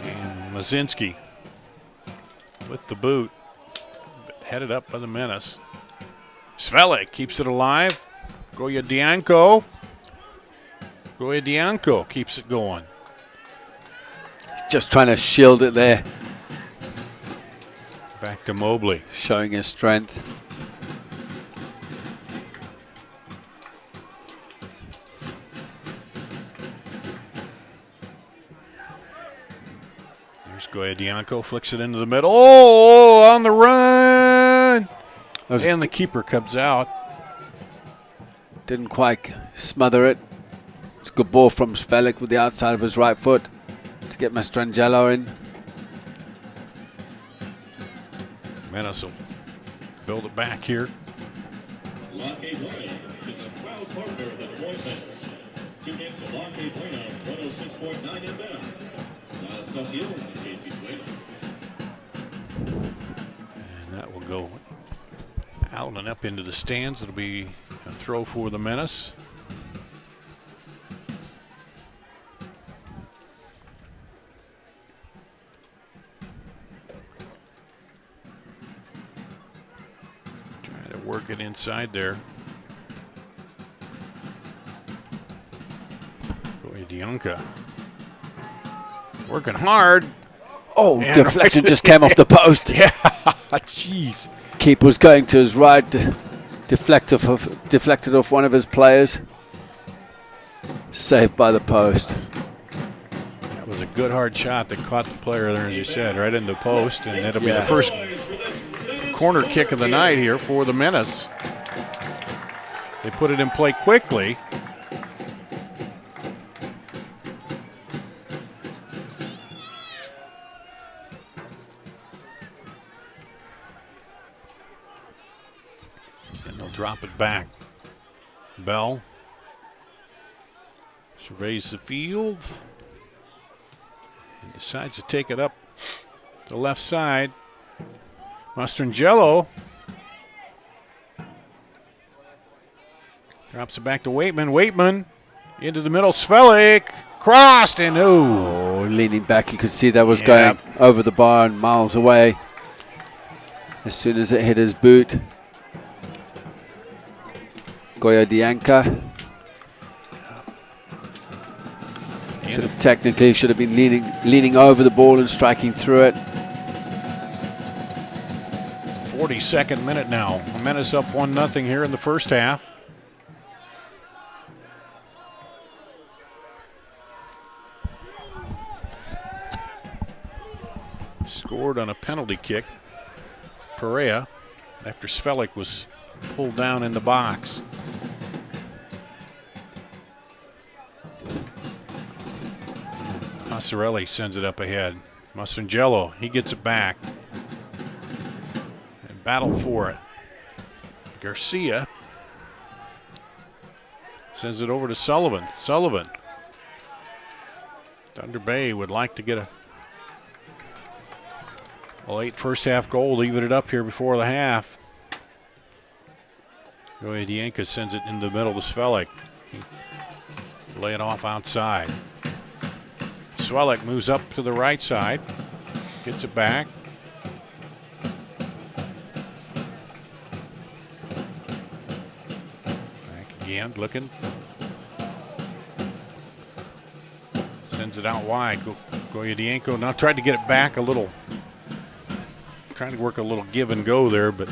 And Mazinski with the boot, headed up by the Menace. Svelik keeps it alive. Goyadianko keeps it going.
He's just trying to shield it there.
Back to Mobley.
Showing his strength.
There's Goyadianko, flicks it into the middle. Oh, on the run! And the keeper comes out.
Didn't quite smother it. It's a good ball from Svelik with the outside of his right foot to get Mastrangelo in.
Menace will build it back here.
Lockheed Lane is a proud partner of the Moines Menace. Two games of Lockheed Lane on 106.9 FM. La Estación, Casey Switch.
And that will go out and up into the stands. It'll be a throw for the Menace. Trying to work it inside there. Goyadianka working hard.
Oh,
And
deflection just came off the post.
Yeah, jeez.
Keeper was going to his right, deflected off one of his players. Saved by the post.
That was a good hard shot that caught the player there, as you said, right in the post. And it'll be the first corner kick of the night here for the Menace. They put it in play quickly. And they'll drop it back. Bell surveys the field and decides to take it up the left side. Mastrangelo drops it back to Waitman. Waitman into the middle. Svelik crossed and
Oh, leaning back, you could see that was going over the bar and miles away. As soon as it hit his boot. Goyadianka. Should have been leaning over the ball and striking through it.
42nd minute now. Menace up 1-0 here in the first half. Scored on a penalty kick. Perea, after Svelik was pulled down in the box. Passarelli sends it up ahead. Mastrangelo, he gets it back. And battle for it. Garcia sends it over to Sullivan. Sullivan. Thunder Bay would like to get a late first half goal to even it up here before the half. Goyadianka sends it in the middle to Svelik. Lay it off outside. Svelik moves up to the right side. Gets it back. Back again, looking. Sends it out wide. Koyedienko now tried to get it back a little. Trying to work a little give and go there, but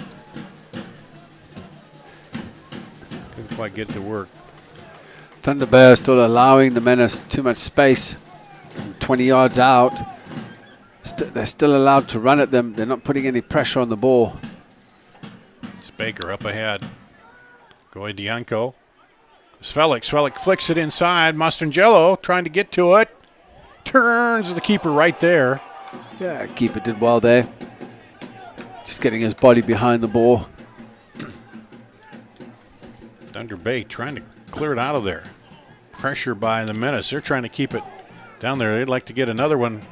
couldn't quite get it to work.
Thunder Bay are still allowing the Menace too much space. 20 yards out. They're still allowed to run at them. They're not putting any pressure on the ball.
It's Baker up ahead. Koyedienko. Svelik flicks it inside. Mastrangelo trying to get to it. Turns the keeper right there.
Yeah, keeper did well there. Just getting his body behind the ball.
Thunder Bay trying to clear it out of there. Pressure by the Menace. They're trying to keep it down there. They'd like to get another one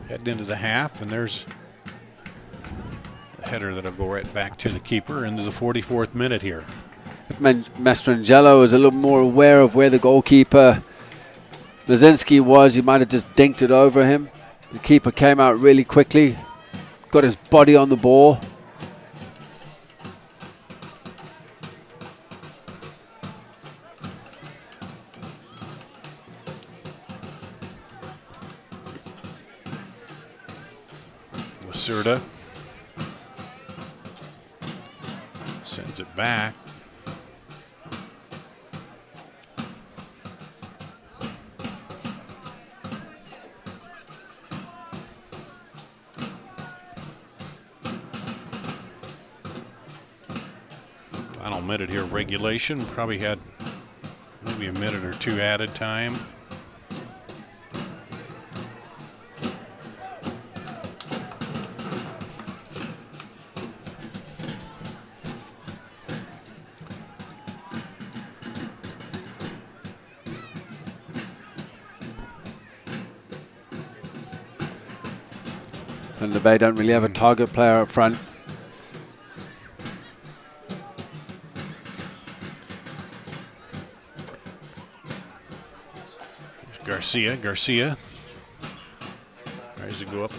heading into the half, and there's a header that'll go right back to the keeper into the 44th minute here.
If Mastrangelo was a little more aware of where the goalkeeper Lazinski was, he might have just dinked it over him. The keeper came out really quickly, got his body on the ball.
Lacerda sends it back. Final minute here of regulation. Probably had maybe a minute or two added time.
Thunder Bay don't really have a target player up front.
Garcia. Tries to go up.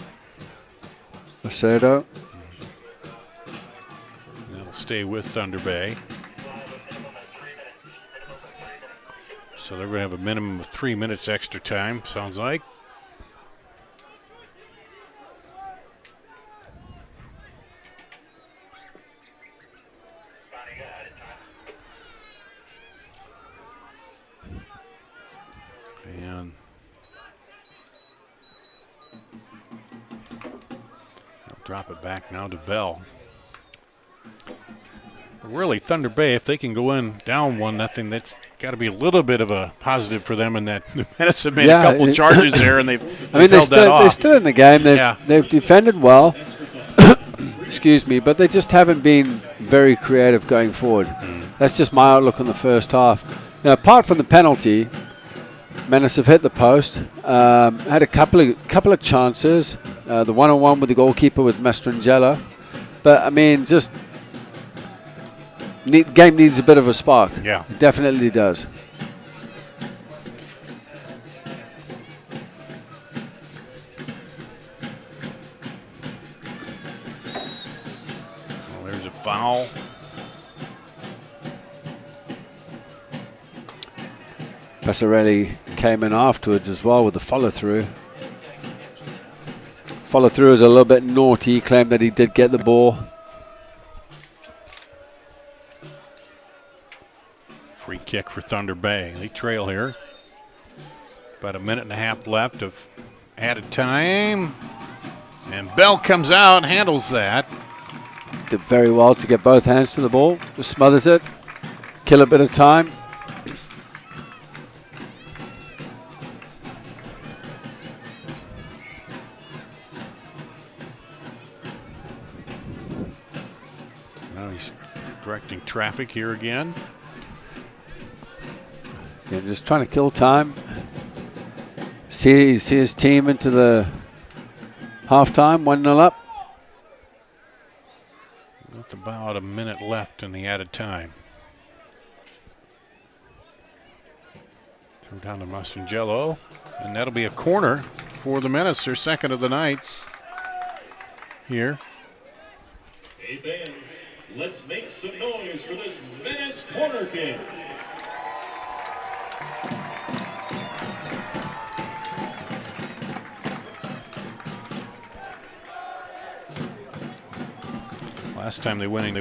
Lacerda.
That'll stay with Thunder Bay. So they're going to have a minimum of 3 minutes extra time, sounds like. And I'll drop it back now to Bell. Really, Thunder Bay, if they can go in down 1-0, that's got to be a little bit of a positive for them in that the Menace have made a couple charges there, and they've held that off.
They're still in the game. They've defended well. Excuse me, but they just haven't been very creative going forward. That's just my outlook on the first half. Now, apart from the penalty, Menace have hit the post. Had a couple of chances. The one-on-one with the goalkeeper with Mastrangelo. But, I mean, just game needs a bit of a spark.
Yeah.
It definitely does.
Well, there's a foul.
Passarelli came in afterwards as well with the follow-through. Follow-through is a little bit naughty. He claimed that he did get the ball.
Free kick for Thunder Bay. They trail here. About a minute and a half left of added time. And Bell comes out and handles that.
Did very well to get both hands to the ball. Just smothers it. Kill a bit of time.
Now he's directing traffic here again.
Yeah, just trying to kill time. See his team into the halftime, 1-0 up.
With about a minute left in the added time. Throw down to Mastrangelo, and that'll be a corner for the Menace, their second of the night here.
Hey fans, let's make some noise for this Menace corner kick.
Last time they winning.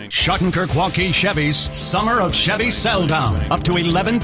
Schottenkirk Waukee Chevys Summer of Chevy Sell Down. Up to 11.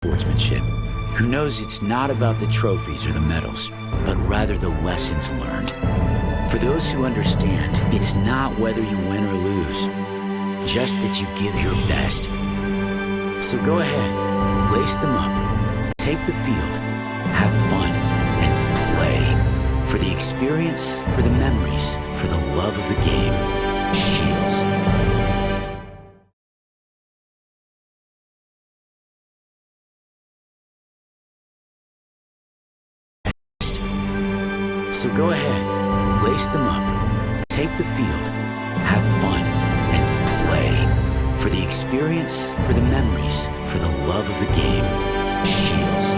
Sportsmanship, who knows it's not about the trophies or the medals, but rather the lessons learned. For those who understand, it's not whether you win or lose, just that you give your best. So go ahead, lace them up, take the field, have fun, and play. For the experience, for the memories, for the love of the game. Shields. So go ahead, lace them up, take the field, have fun, and play. For the experience, for the memories, for the love of the game. Shields.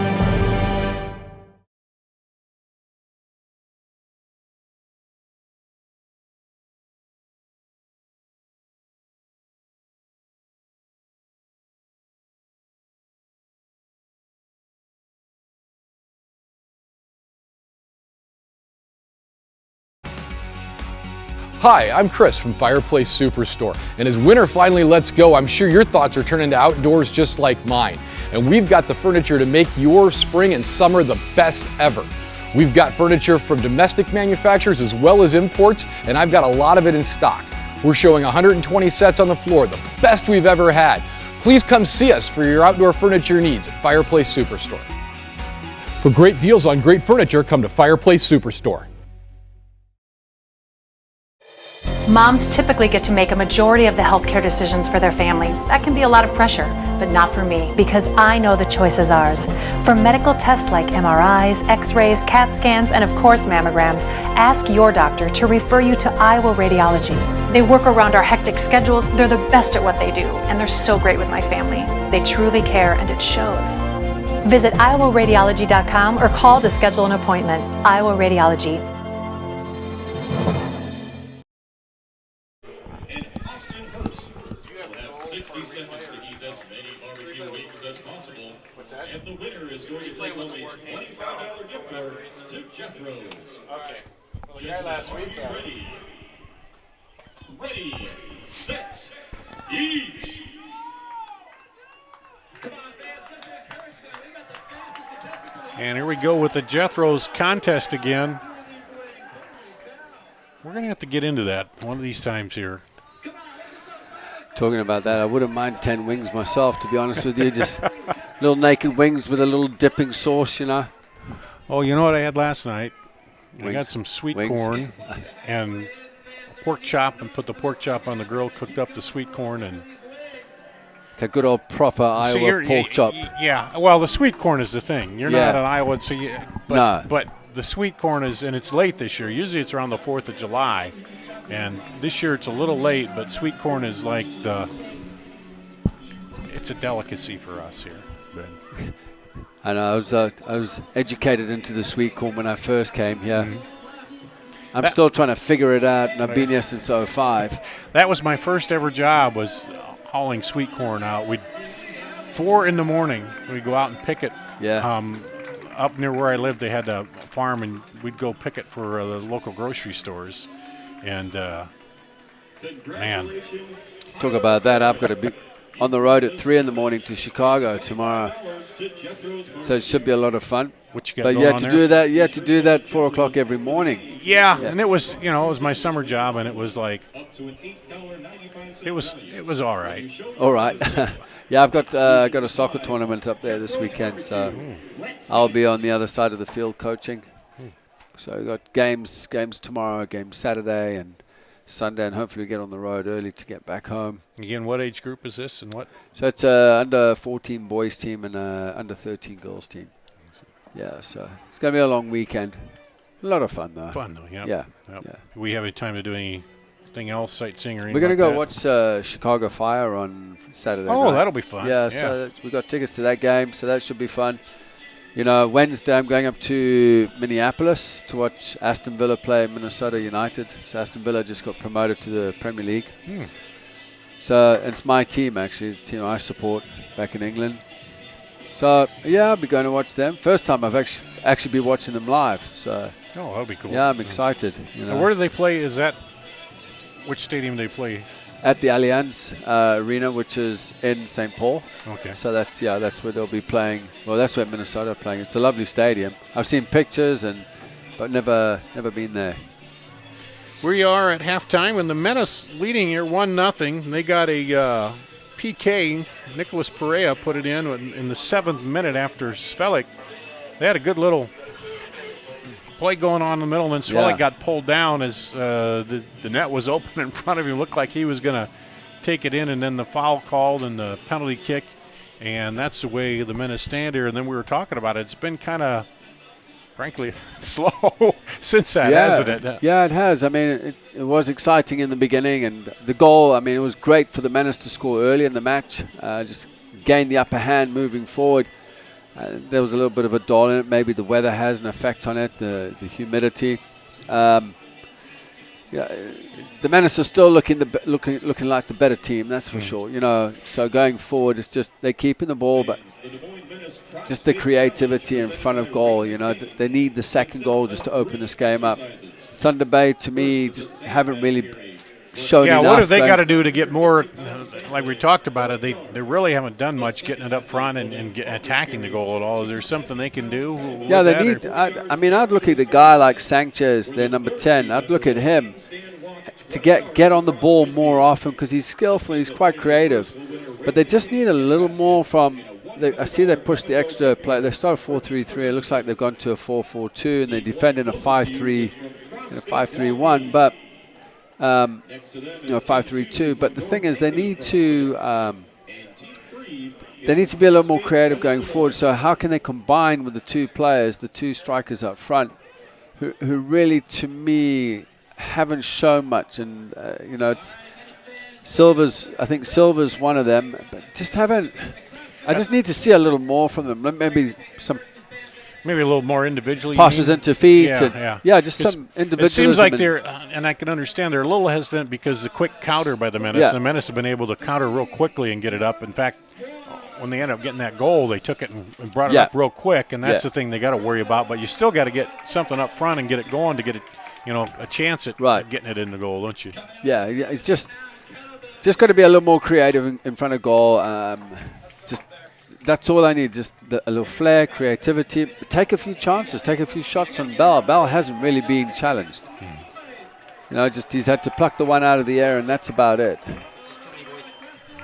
Hi, I'm Chris from Fireplace Superstore, and as winter finally lets go, I'm sure your thoughts are turning to outdoors just like mine. And we've got the furniture to make your spring and summer the best ever. We've got furniture from domestic manufacturers as well as imports, and I've got a lot of it in stock. We're showing 120 sets on the floor, the best we've ever had. Please come see us for your outdoor furniture needs at Fireplace Superstore. For great deals on great furniture, come to Fireplace Superstore.
Moms typically get to make a majority of the healthcare decisions for their family. That can be a lot of pressure, but not for me, because I know the choice is ours. For medical tests like MRIs, X-rays, CAT scans, and of course mammograms, ask your doctor to refer you to Iowa Radiology. They work around our hectic schedules, they're the best at what they do, and they're so great with my family. They truly care, and it shows. Visit iowaradiology.com or call to schedule an appointment. Iowa Radiology.
And the winner is going to take home a $25 gift card to Jethro's.
Okay. Well, the guy last week.
Ready, set, eat.
And here we go with the Jethro's contest again. We're going to have to get into that one of these times here.
Talking about that, I wouldn't mind 10 wings myself, to be honest with you. Just little naked wings with a little dipping sauce, you know.
Oh, you know what I had last night?
Wings.
I got some sweet
Wings.
corn and pork chop, and put the pork chop on the grill, cooked up the sweet corn, and
A good old proper Iowa pork chop.
Yeah, well, the sweet corn is the thing. You're not an Iowa, so but the sweet corn is, and it's late this year. Usually it's around the 4th of July, and this year it's a little late, but sweet corn is like it's a delicacy for us here. Ben.
I know, I was educated into the sweet corn when I first came here. I'm still trying to figure it out, and I've been here since 05.
That was my first ever job, was hauling sweet corn out. 4 in the morning, we'd go out and pick it.
Yeah.
Up near where I lived, they had a farm, and we'd go pick it for the local grocery stores. And, man.
Talk about that. I've got a on the road at 3 in the morning to Chicago tomorrow. So it should be a lot of fun.
What you got
But
going
you had
on
to
there?
do that. You had to do that 4 o'clock every morning.
Yeah, and it was, it was my summer job, and it was like, it was all right.
All right. Yeah, I've got a soccer tournament up there this weekend, so I'll be on the other side of the field coaching. So we've got games tomorrow, games Saturday and Sunday, and hopefully get on the road early to get back home.
Again, what age group is this and what?
So it's a under 14 boys team and a under 13 girls team. Yeah, so it's going to be a long weekend. A lot of fun, though.
Fun, though, yeah.
Yeah.
Do we have any time to do anything else, sightseeing or anything?
We're going to
like
go
that?
watch Chicago Fire on Saturday
Oh,
night.
that'll be fun.
Yeah, so we got tickets to that game, so that should be fun. Wednesday I'm going up to Minneapolis to watch Aston Villa play Minnesota United. So Aston Villa just got promoted to the Premier League. So it's my team, actually. It's the team I support back in England. So, yeah, I'll be going to watch them. First time I've actually been watching them live. So,
Oh, that'll be cool.
yeah, I'm excited.
And where do they play? Is that which stadium do they play?
At the Allianz Arena, which is in St. Paul.
Okay.
So that's where they'll be playing. Well, that's where Minnesota are playing. It's a lovely stadium. I've seen pictures but never been there.
We are at halftime, and the Menace leading here 1-0. They got a PK. Nicholas Perea put it in the 7th minute after Svelik. They had a good little play going on in the middle, and then Svelik got pulled down as the net was open in front of him. Looked like he was going to take it in, and then the foul called and the penalty kick, and that's the way the Menace stand here. And then we were talking about it. It's been kind of, frankly, slow since that, hasn't it?
Yeah, it has. I mean, it was exciting in the beginning, and the goal, I mean, it was great for the Menace to score early in the match, just gain the upper hand moving forward. There was a little bit of a dull in it. Maybe the weather has an effect on it, the humidity. The Menace are still looking like the better team, that's for sure. So going forward, it's just they're keeping the ball, but just the creativity in front of goal. They need the second goal just to open this game up. Thunder Bay, to me, just haven't really shown enough.
Yeah, what have they got to do to get more, like we talked about it, they really haven't done much getting it up front and attacking the goal at all. Is there something they can do?
Yeah, they need. I'd look at the guy like Sanchez, their number 10. I'd look at him to get on the ball more often because he's skillful, he's quite creative. But they just need a little more from. I see they pushed the extra play. They started 4-3-3. It looks like they've gone to a 4-4-2, and they defend in a 5-3, in a 5-3-1. But 5-3-2. But the thing is, they need to be a little more creative going forward. So how can they combine with the two players, the two strikers up front, who really, to me, haven't shown much? And it's Silva's. I think Silva's one of them, but just haven't. I just need to see a little more from them. Maybe a little more individually. Passes into feet. Just some individualism.
It seems like they're, and I can understand they're a little hesitant because the quick counter by the Menace. Yeah. The Menace have been able to counter real quickly and get it up. In fact, when they end up getting that goal, they took it and brought it up real quick, and that's the thing they got to worry about. But you still got to get something up front and get it going to get it, a chance at getting it in the goal, don't you?
Yeah, it's just got to be a little more creative in front of goal. That's all I need, just a little flair, creativity. Take a few chances, take a few shots on Bell. Bell hasn't really been challenged. He's had to pluck the one out of the air, and that's about it.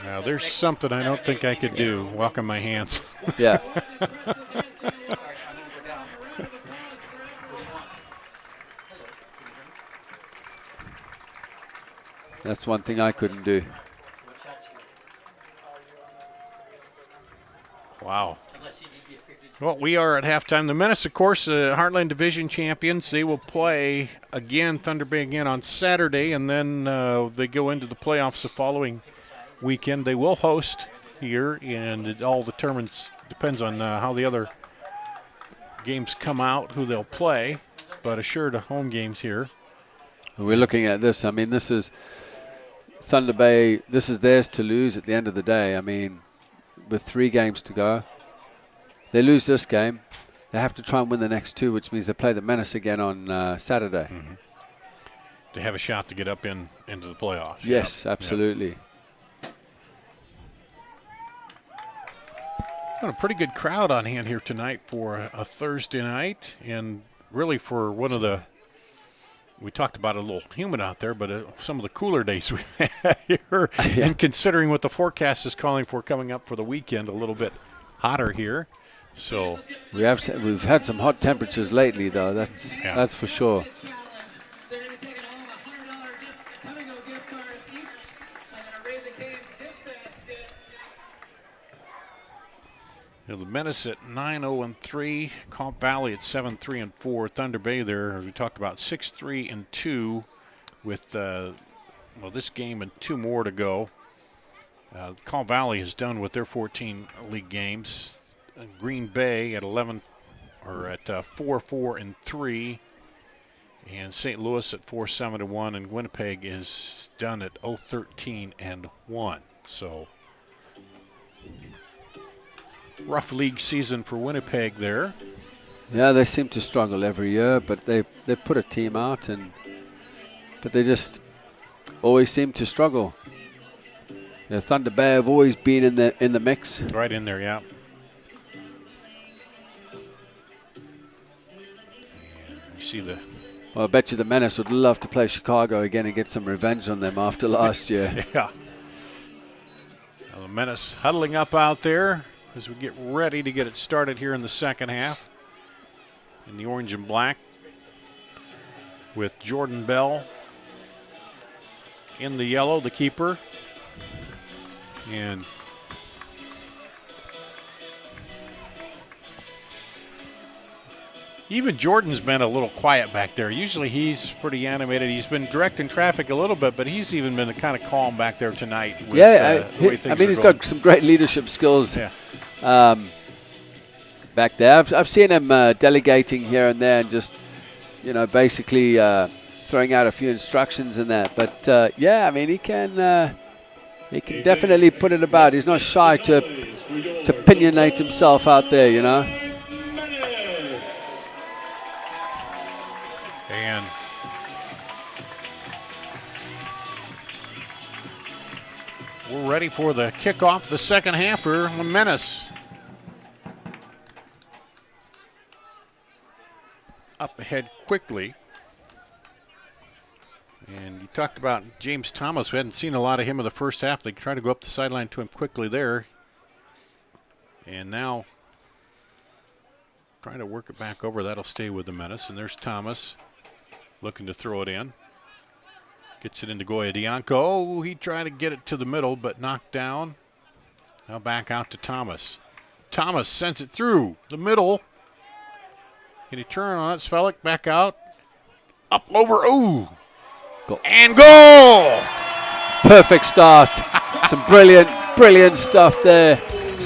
Now, there's something I don't think I could do, walking my hands.
Yeah. That's one thing I couldn't do.
Wow. Well, we are at halftime. The Menace, of course, Heartland Division champions. They will play again, Thunder Bay again on Saturday, and then they go into the playoffs the following weekend. They will host here, and it all depends on how the other games come out, who they'll play, but assured of home games here.
We're looking at this. I mean, this is Thunder Bay. This is theirs to lose at the end of the day. I mean, with 3 games to go, they lose this game, they have to try and win the next 2, which means they play the Menace again on Saturday.
Mm-hmm. They have a shot to get up into the playoffs.
Yes, absolutely.
Got a pretty good crowd on hand here tonight for a Thursday night, and really for one of the, we talked about it a little humid out there, but some of the cooler days we've had here, and considering what the forecast is calling for coming up for the weekend, a little bit hotter here. So
we've had some hot temperatures lately, though. That's for sure.
The Menace at 9-0-3, Comp Valley at 7-3-4. Thunder Bay there, we talked about 6-3-2 with this game and 2 more to go. Comp Valley is done with their 14 league games. Green Bay at 4-4-3, and St. Louis at 4-7-1, and Winnipeg is done at 0-13-1. So rough league season for Winnipeg there.
Yeah, they seem to struggle every year, but they put a team out, but they just always seem to struggle. Thunder Bay have always been in the mix.
Right in there, yeah. And you see the.
Well, I bet you the Menace would love to play Chicago again and get some revenge on them after last year.
Yeah. Well, the Menace huddling up out there as we get ready to get it started here in the second half. In the orange and black with Jordan Bell in the yellow, the keeper. And even Jordan's been a little quiet back there. Usually he's pretty animated. He's been directing traffic a little bit, but he's even been kind of calm back there tonight. With,
he's got some great leadership skills.
Yeah.
Back there, I've seen him delegating here and there, and just basically throwing out a few instructions and that. But he can definitely put it about. He's not shy to opinionate himself out there,
And we're ready for the kickoff, the second half for the Menace. Up ahead quickly. And you talked about James Thomas. We hadn't seen a lot of him in the first half. They tried to go up the sideline to him quickly there. And now trying to work it back over. That'll stay with the Menace. And there's Thomas looking to throw it in. Gets it into Goya Dianco. Oh, he tried to get it to the middle, but knocked down. Now back out to Thomas. Thomas sends it through the middle. Can he turn on it? Svelik back out. Up over. Ooh.
Goal.
And goal!
Perfect start. Some brilliant stuff there.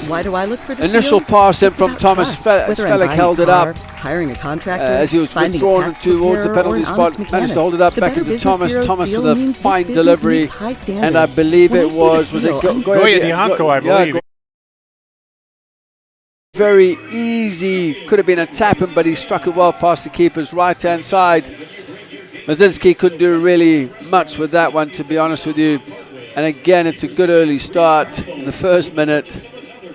Why do I look for the
initial pass in from Thomas. Svelik held it up.
Hiring a contractor,
as he was withdrawn towards the penalty spot, managed to hold it up back into Thomas. Thomas with a fine delivery, and I believe it was it
Goya Dianco, I believe.
Very easy, could have been a tap-in, but he struck it well past the keeper's right-hand side. Mazinski couldn't do really much with that one, to be honest with you. And again, it's a good early start in the first minute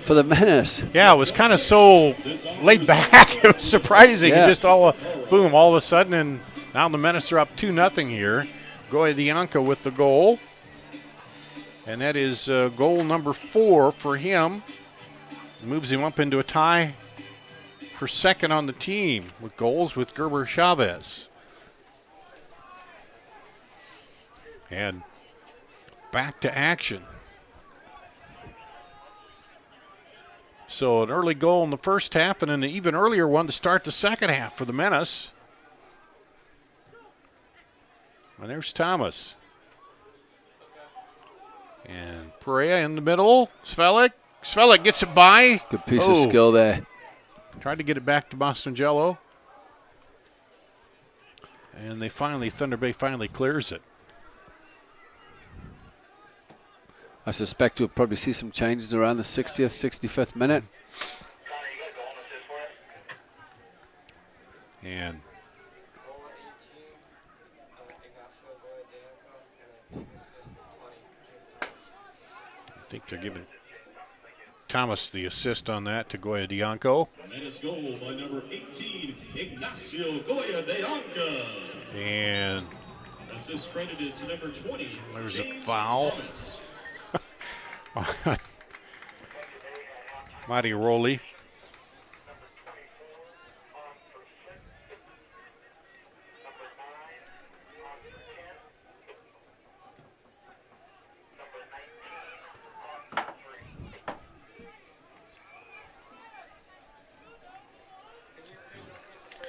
for the Menace.
Yeah, it was kind of so laid back. It was surprising.
Yeah.
Just all of a sudden, and now the Menace are up 2-0 here. Goya Dianco with the goal. And that is goal number 4 for him. Moves him up into a tie for second on the team with goals with Gerber Chavez. And back to action. So an early goal in the first half and an even earlier one to start the second half for the Menace. And there's Thomas. And Perea in the middle. Svelik gets it by.
Good piece of skill there.
Tried to get it back to Mastroangelo. And Thunder Bay finally clears it.
I suspect we'll probably see some changes around the 60th, 65th minute.
And I think they're giving Thomas the assist on that to Goya Dianco.
Menace goal by number 18, Ignacio Goya de Anca.
And
Assist credited to number 20.
there's a
James
foul.
Thomas.
Marty Rowley.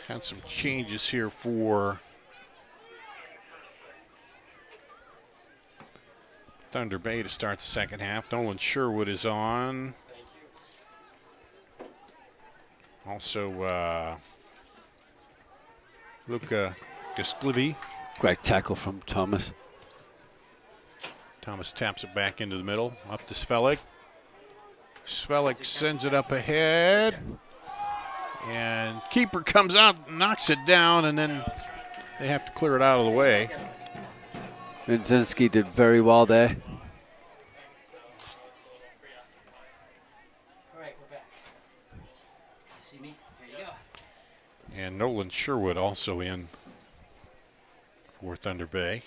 Had some changes here for Thunder Bay to start the second half. Nolan Sherwood is on. Also, Luca Gasclivi.
Great tackle from Thomas.
Thomas taps it back into the middle, up to Svelik. Svelik sends it up ahead. And keeper comes out, knocks it down, and then they have to clear it out of the way.
Vinzinski did very well there.
All right, we're back. You see me? Here you go.
And Nolan Sherwood also in for Thunder Bay.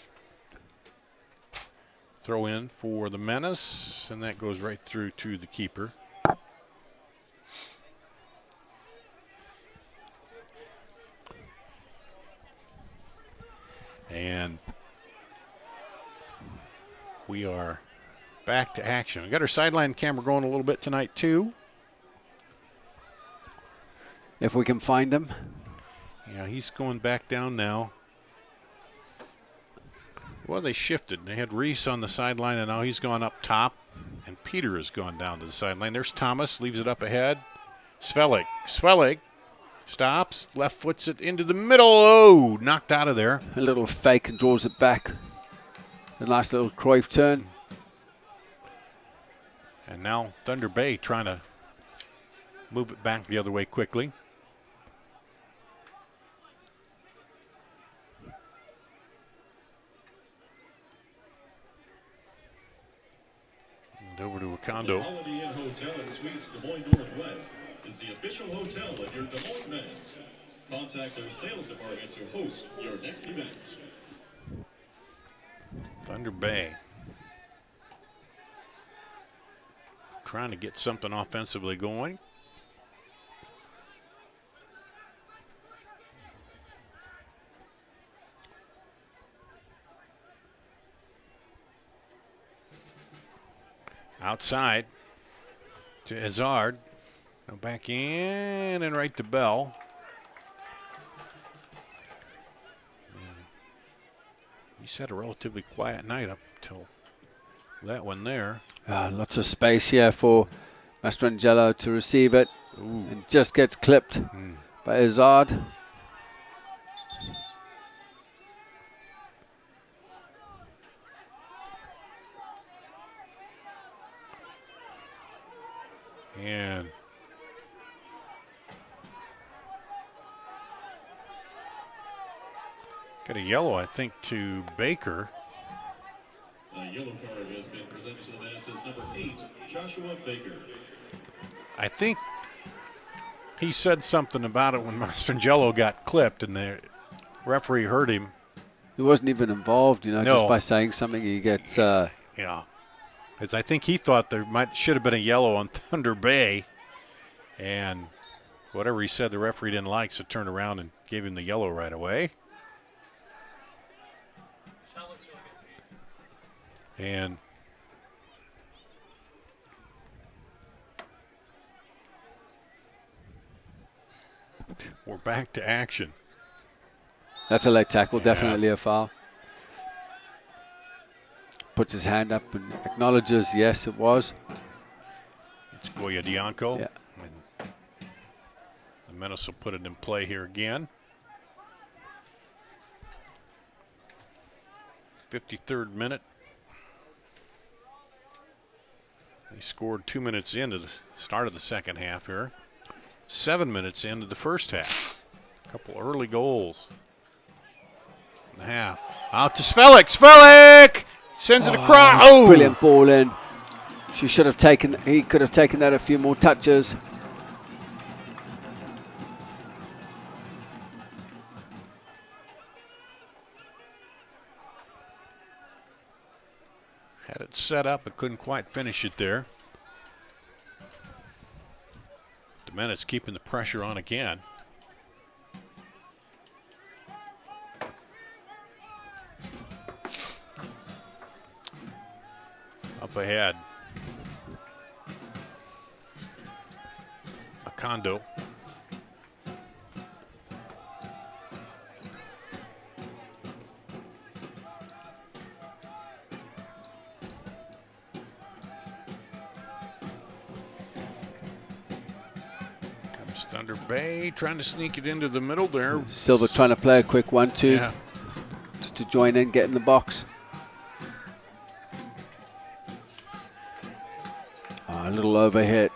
Throw in for the Menace, and that goes right through to the keeper. And we are back to action. We got our sideline camera going a little bit tonight, too.
If we can find him.
Yeah, he's going back down now. Well, they shifted. They had Reese on the sideline, and now he's gone up top. And Peter has gone down to the sideline. There's Thomas, leaves it up ahead. Svelik stops, left foots it into the middle. Oh, knocked out of there.
A little fake and draws it back. A nice little Cruyff turn.
And now Thunder Bay trying to move it back the other way quickly. And over to Okondo.
The Holiday Inn Hotel and Suites Des Moines Northwest is the official hotel of your Des Moines Menace. Contact their sales department to host your next events.
Thunder Bay trying to get something offensively going. Outside to Hazard. Now back in and right to Bell. He's had a relatively quiet night up till that one there.
Lots of space here for Mastrangelo to receive it. And just gets clipped by Hazard.
And got a yellow, I think, to Baker.
A yellow card has been presented to the Menace as number 8, Joshua Baker.
I think he said something about it when Mastrangelo got clipped and the referee heard him.
He wasn't even involved,
No.
just by saying something he gets...
Yeah. Because I think he thought there should have been a yellow on Thunder Bay. And whatever he said the referee didn't like, so turned around and gave him the yellow right away. And we're back to action.
That's a late tackle, definitely a foul. Puts his hand up and acknowledges, yes, it was.
It's Goya Dianco.
Yeah.
And the Menace will put it in play here again. 53rd minute. They scored 2 minutes into the start of the second half here. 7 minutes into the first half. A couple early goals in the half. Out to Svelik. Svelik sends it across. Oh!
Brilliant ball in. He could have taken that a few more touches.
Had it set up, but couldn't quite finish it there. Menace keeping the pressure on again. Up ahead. Kondo. Comes Thunder Bay trying to sneak it into the middle there.
Silver trying to play a quick 1-2 just to join in, get in the box. A little overhit.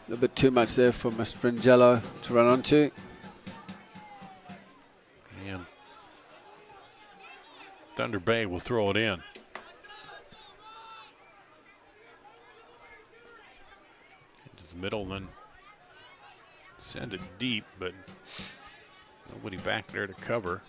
A little bit too much there for Mastrangelo to run onto.
And Thunder Bay will throw it in. Into the middle, then send it deep, but nobody back there to cover.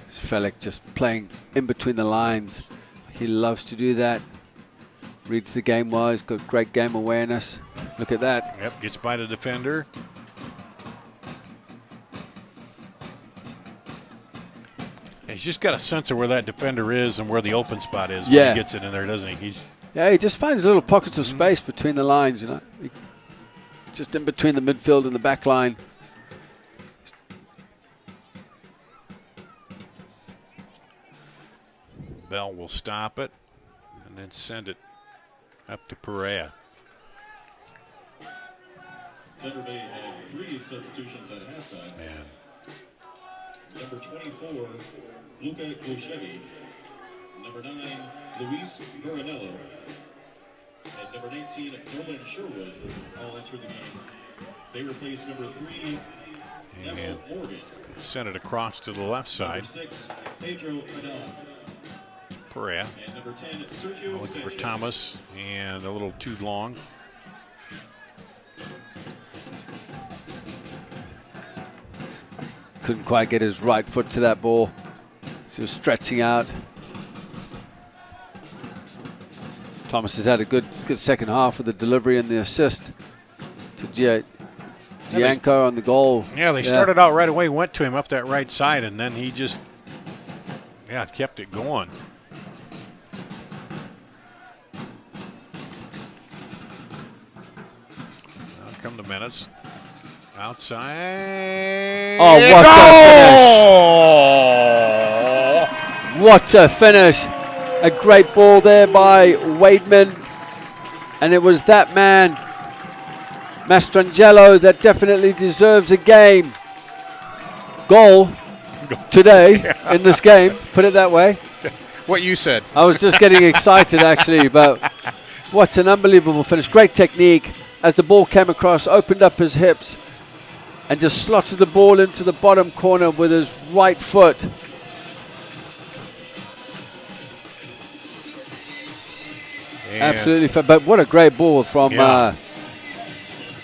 Felek just playing in between the lines. He loves to do that. Reads the game well. He's got great game awareness. Look at that.
Yep, gets by the defender. He's just got a sense of where that defender is and where the open spot is when he gets it in there, doesn't he?
He just finds little pockets of space between the lines, you know. Just in between the midfield and the back line.
Bell will stop it and then send it up to Perea.
Thunder Bay had 3 substitutions at halftime.
Man.
Number 24, Luca Goshevi. Number 9, Luis Veronello. And number 19, Nolan Sherwood all entered the game. They replaced number 3, Neville Morgan.
Sent it across to the left side.
Number 6, Pedro Haddad.
Perea.
And number 10, Sergio
Looking for
Sanchez.
Thomas, and a little too long.
Couldn't quite get his right foot to that ball. So he was stretching out. Thomas has had a good second half with the delivery and the assist to Gianco on the goal.
Yeah, they started out right away, went to him up that right side, and then he just, kept it going. Now come the Menace. Outside.
Oh, what a finish. A great ball there by Wademan. And it was that man, Mastrangelo, that definitely deserves a game. Goal today in this game, put it that way.
What you said.
I was just getting excited, actually, but what an unbelievable finish. Great technique as the ball came across, opened up his hips, and just slotted the ball into the bottom corner with his right foot. Absolutely, but what a great ball from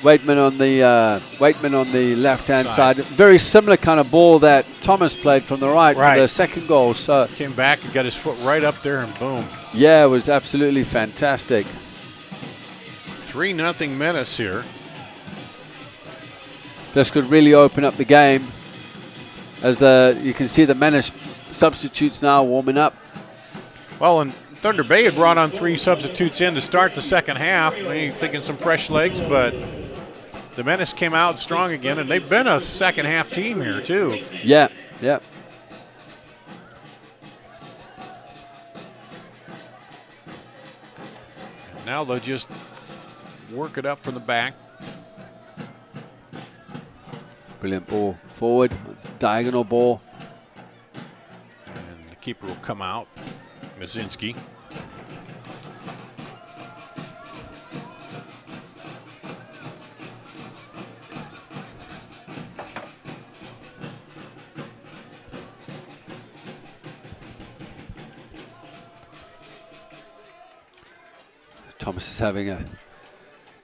Waitman on the left-hand side. Very similar kind of ball that Thomas played from the right for the second goal. So
came back and got his foot right up there, and boom.
Yeah, it was absolutely fantastic.
3-0 Menace here.
This could really open up the game, as you can see the Menace substitutes now warming up.
Well, and Thunder Bay had brought on 3 substitutes in to start the second half. Maybe thinking some fresh legs, but the Menace came out strong again, and they've been a second half team here too.
Yeah.
And now they'll just work it up from the back.
Brilliant ball forward, diagonal ball.
And the keeper will come out. Mazinski.
Thomas is having a...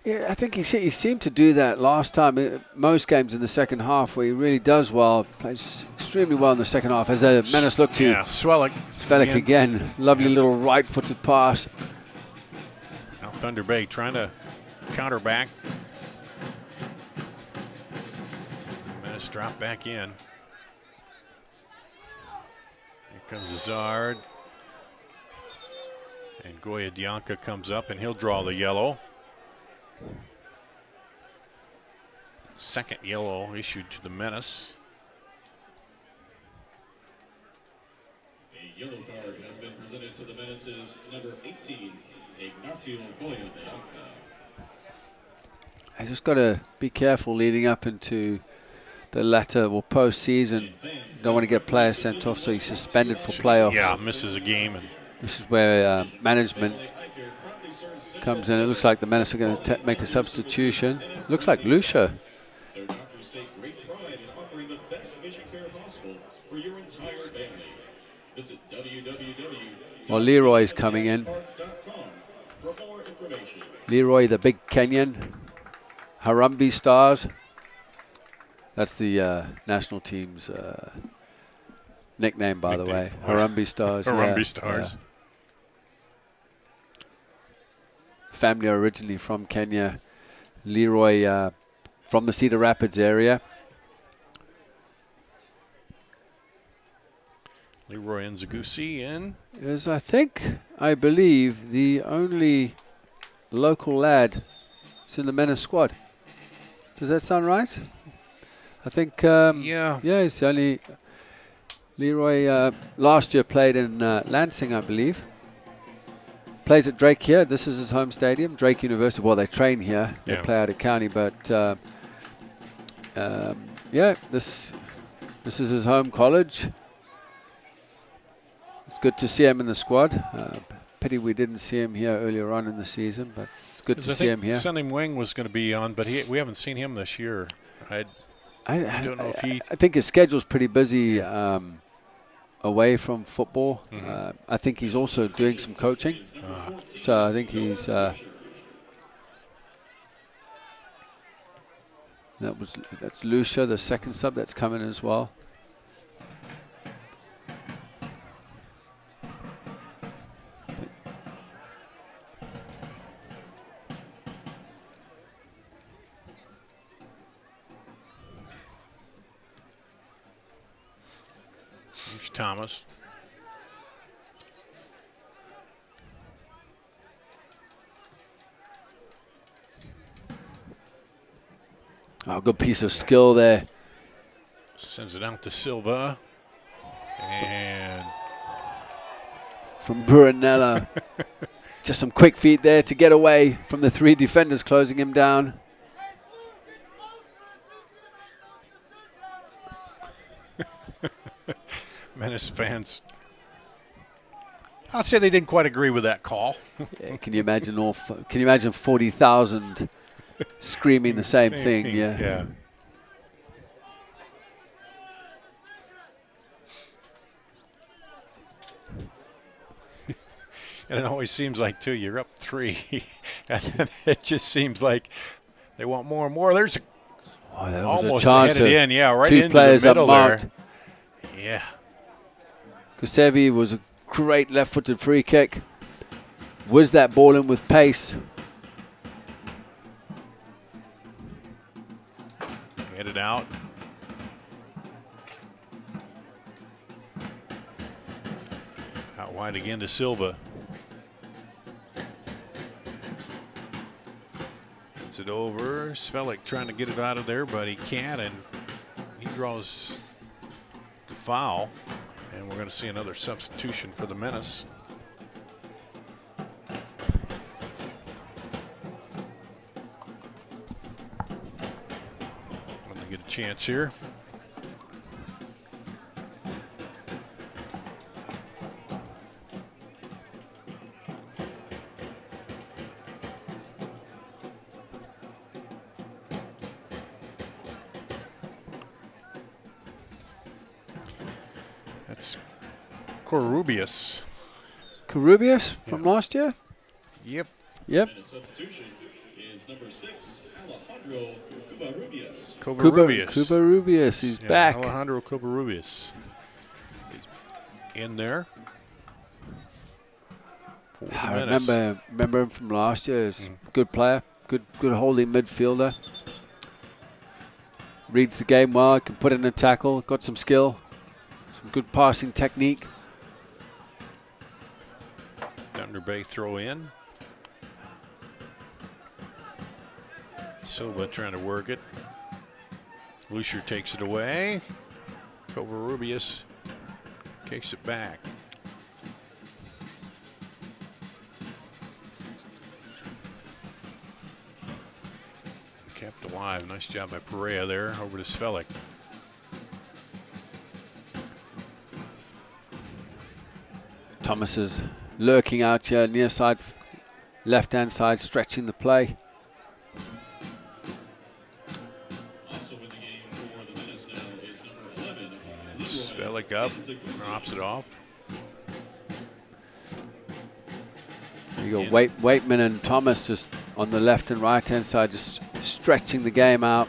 Yeah, I think he seemed to do that last time. Most games in the second half where he really does well. Plays extremely well in the second half. As a Menace look to...
Yeah, Svelik
again. Lovely little right-footed pass.
Now Thunder Bay trying to counter back. Menace drop back in. Here comes Zard. And Goya Dianca comes up, and he'll draw the yellow. Second yellow issued to the Menace.
A yellow card has been presented to the Menace's number 18, Ignacio Goya de Alca.
I just got to be careful leading up into the latter or postseason. Don't want to get players sent off, so he's suspended for playoffs.
Yeah, misses a game. And
this is where management comes in. It looks like the Menace are going to make a substitution. Looks like Lucia.
Their doctors take great pride in offering the best vision care possible for your entire family. Visit www.
Well, Leroy's coming in.
For more information.
Leroy, the big Kenyan. Harambee Stars. That's the national team's nickname, by the way. Harambee Stars.
Harambee Stars.
Yeah. Family originally from Kenya. Leroy from the Cedar Rapids area.
Leroy Nzagusi in.
Is, I believe, the only local lad that's in the Menace squad. Does that sound right? I think,
yeah,
it's the only... Leroy last year played in Lansing, I believe. Plays at Drake here. This is his home stadium, Drake University. Well, they train here. They play out of county, but this is his home college. It's good to see him in the squad. Pity we didn't see him here earlier on in the season, but it's good to see him here.
Sunny Wing was going to be on, but we haven't seen him this year. I don't know if he...
I think his schedule's pretty busy away from football. I think he's also doing some coaching. So I think he's... that's Lucia, the second sub that's coming as well.
Here's Thomas.
Oh, good piece of skill there.
Sends it out to Silva. And
from Buranella. Just some quick feet there to get away from the three defenders closing him down.
Menace fans, I'd say they didn't quite agree with that call.
Yeah, can you imagine can you imagine 40,000 screaming the same thing? Yeah.
And it always seems like, too, you're up 3. And then it just seems like they want more and more. There's almost headed in. Yeah, right into the middle there. Yeah.
Kusevi was a great left-footed free kick. Whizzed that ball in with pace.
Headed out. Out wide again to Silva. Gets it over. Svelik trying to get it out of there, but he can't, and he draws the foul. And we're going to see another substitution for the Menace. When they get a chance here. Corubius.
Corubius from last year?
Yep.
Yep.
And a substitution is number 6, Alejandro Covarrubias.
Covarrubias.
Covarrubias, he's back.
Alejandro Covarrubias is in there.
I remember him from last year. He's a good player, good holding midfielder. Reads the game well, can put in a tackle, got some skill, some good passing technique.
Thunder Bay throw in. Silva trying to work it. Lucier takes it away. Covarrubias kicks it back. Kept alive. Nice job by Perea there over to Svelik.
Thomas is lurking out here near side, left-hand side, stretching the play.
Also in the game for the Menace now is number 11.
And Svelik up, drops it off.
You got Waitman and Thomas just on the left and right-hand side, just stretching the game out.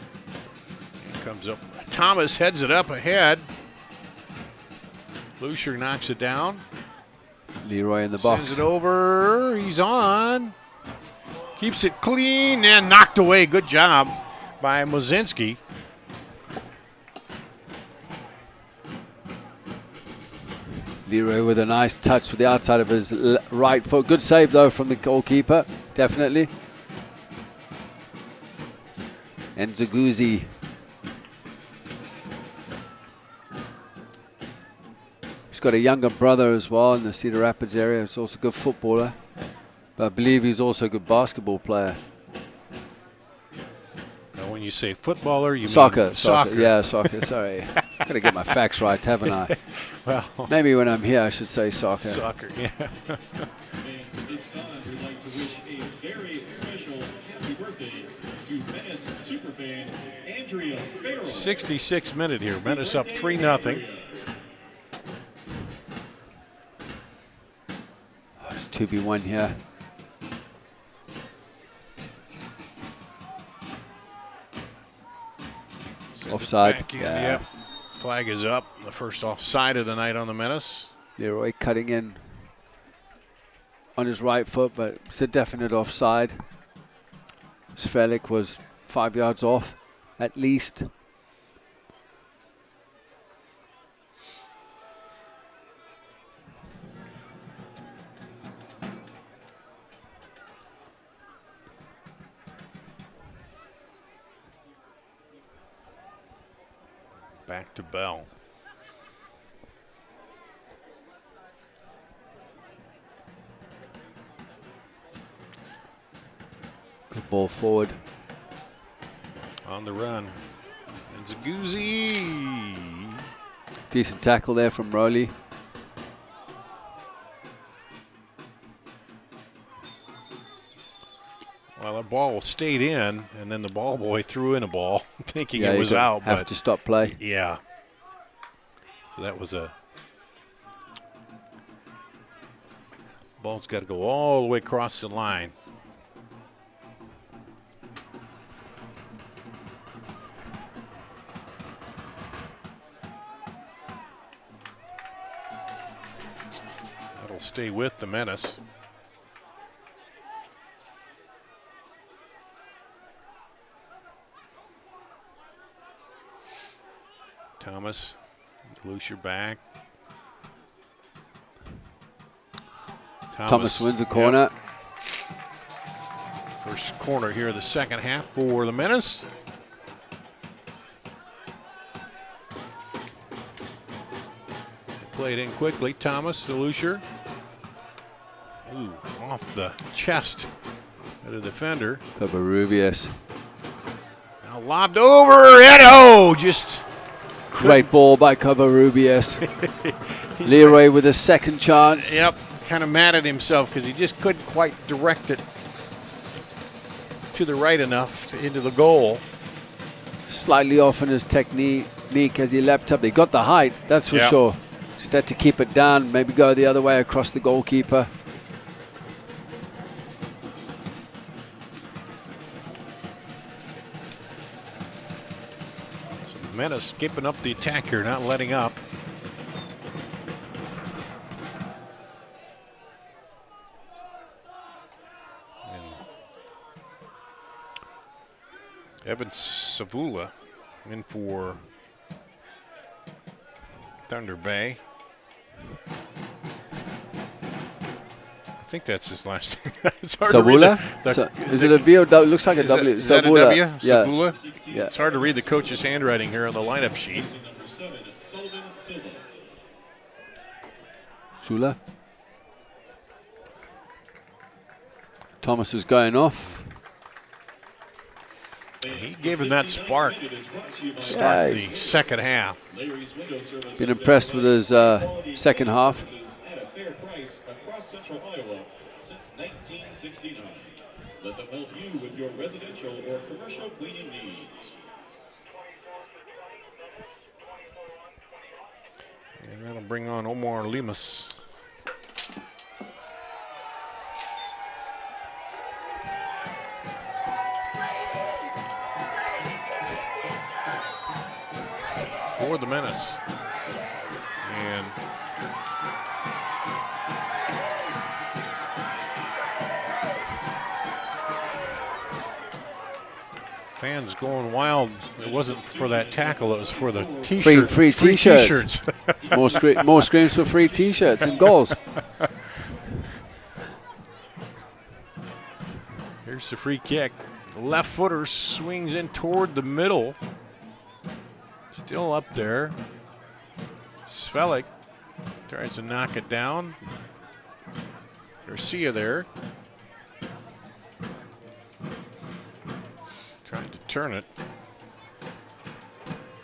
Here comes up. Thomas heads it up ahead. Lucier knocks it down.
Leroy in the box.
Sends it over. He's on. Keeps it clean and knocked away. Good job by Mozinski.
Leroy with a nice touch with the outside of his right foot. Good save, though, from the goalkeeper. Definitely. And Zaguzi. He's got a younger brother as well in the Cedar Rapids area. He's also a good footballer. But I believe he's also a good basketball player.
Now, when you say footballer, you
Soccer.
mean soccer.
Yeah, soccer. Sorry. Got to get my facts right, haven't I?
Well,
maybe when I'm here, I should say soccer.
Soccer, yeah.
And at this time, we'd like to wish a very special happy birthday to Menace superfan Andrea Farrell.
66 minute here. Menace up 3-0.
It's 2v1 here. Offside.
Back in,
Yeah.
Yep. Flag is up. The first offside of the night on the Menace.
Leroy cutting in on his right foot, but it's a definite offside. Svelik was 5 yards off, at least.
Back to Bell.
Good ball forward.
On the run. And Zaguzzi.
Decent tackle there from Rowley.
Well, the ball stayed in, and then the ball boy threw in a ball, thinking
Yeah,
it
you
was
could
out.
have
but
to stop play.
Yeah. So that was a ball's got to go all the way across the line. That'll stay with the Menace. Thomas, Lucier back.
Thomas wins a corner.
Yep. First corner here of the second half for the Menace. Played in quickly. Thomas, the Lucier. Ooh, off the chest of the defender.
Covarrubias.
Now lobbed over. Edo just.
Great ball by Covarrubias. Leroy with a second chance.
Yep, kind of mad at himself because he just couldn't quite direct it to the right enough into the goal.
Slightly off in his technique as he leapt up. He got the height, that's for sure. Just just had to keep it down, maybe go the other way across the goalkeeper.
So Menace keeping up the attack here, not letting up. Evan Savula in for Thunder Bay. I think that's his last name. It's hard
Savula?
to read
Is it a V or W? Looks like a W.
Is that a
Savula.
W?
Yeah.
Savula?
Yeah.
It's hard to read the coach's handwriting here on the lineup sheet.
Number 7, Sullivan Silva.
Sula. Thomas is going off.
He gave him that spark to start the second half.
Been impressed with his second half.
At a fair price across central Iowa since 1969. Let them help you with your residential or commercial cleaning needs.
And that'll bring on Omar Lemus. For the Menace. And fans going wild. It wasn't for that tackle, it was for the t-shirt.
Free t-shirts.
t-shirts.
more screams for free t-shirts and goals.
Here's the free kick. The left footer swings in toward the middle. Still up there. Svelik tries to knock it down. Garcia there. Trying to turn it.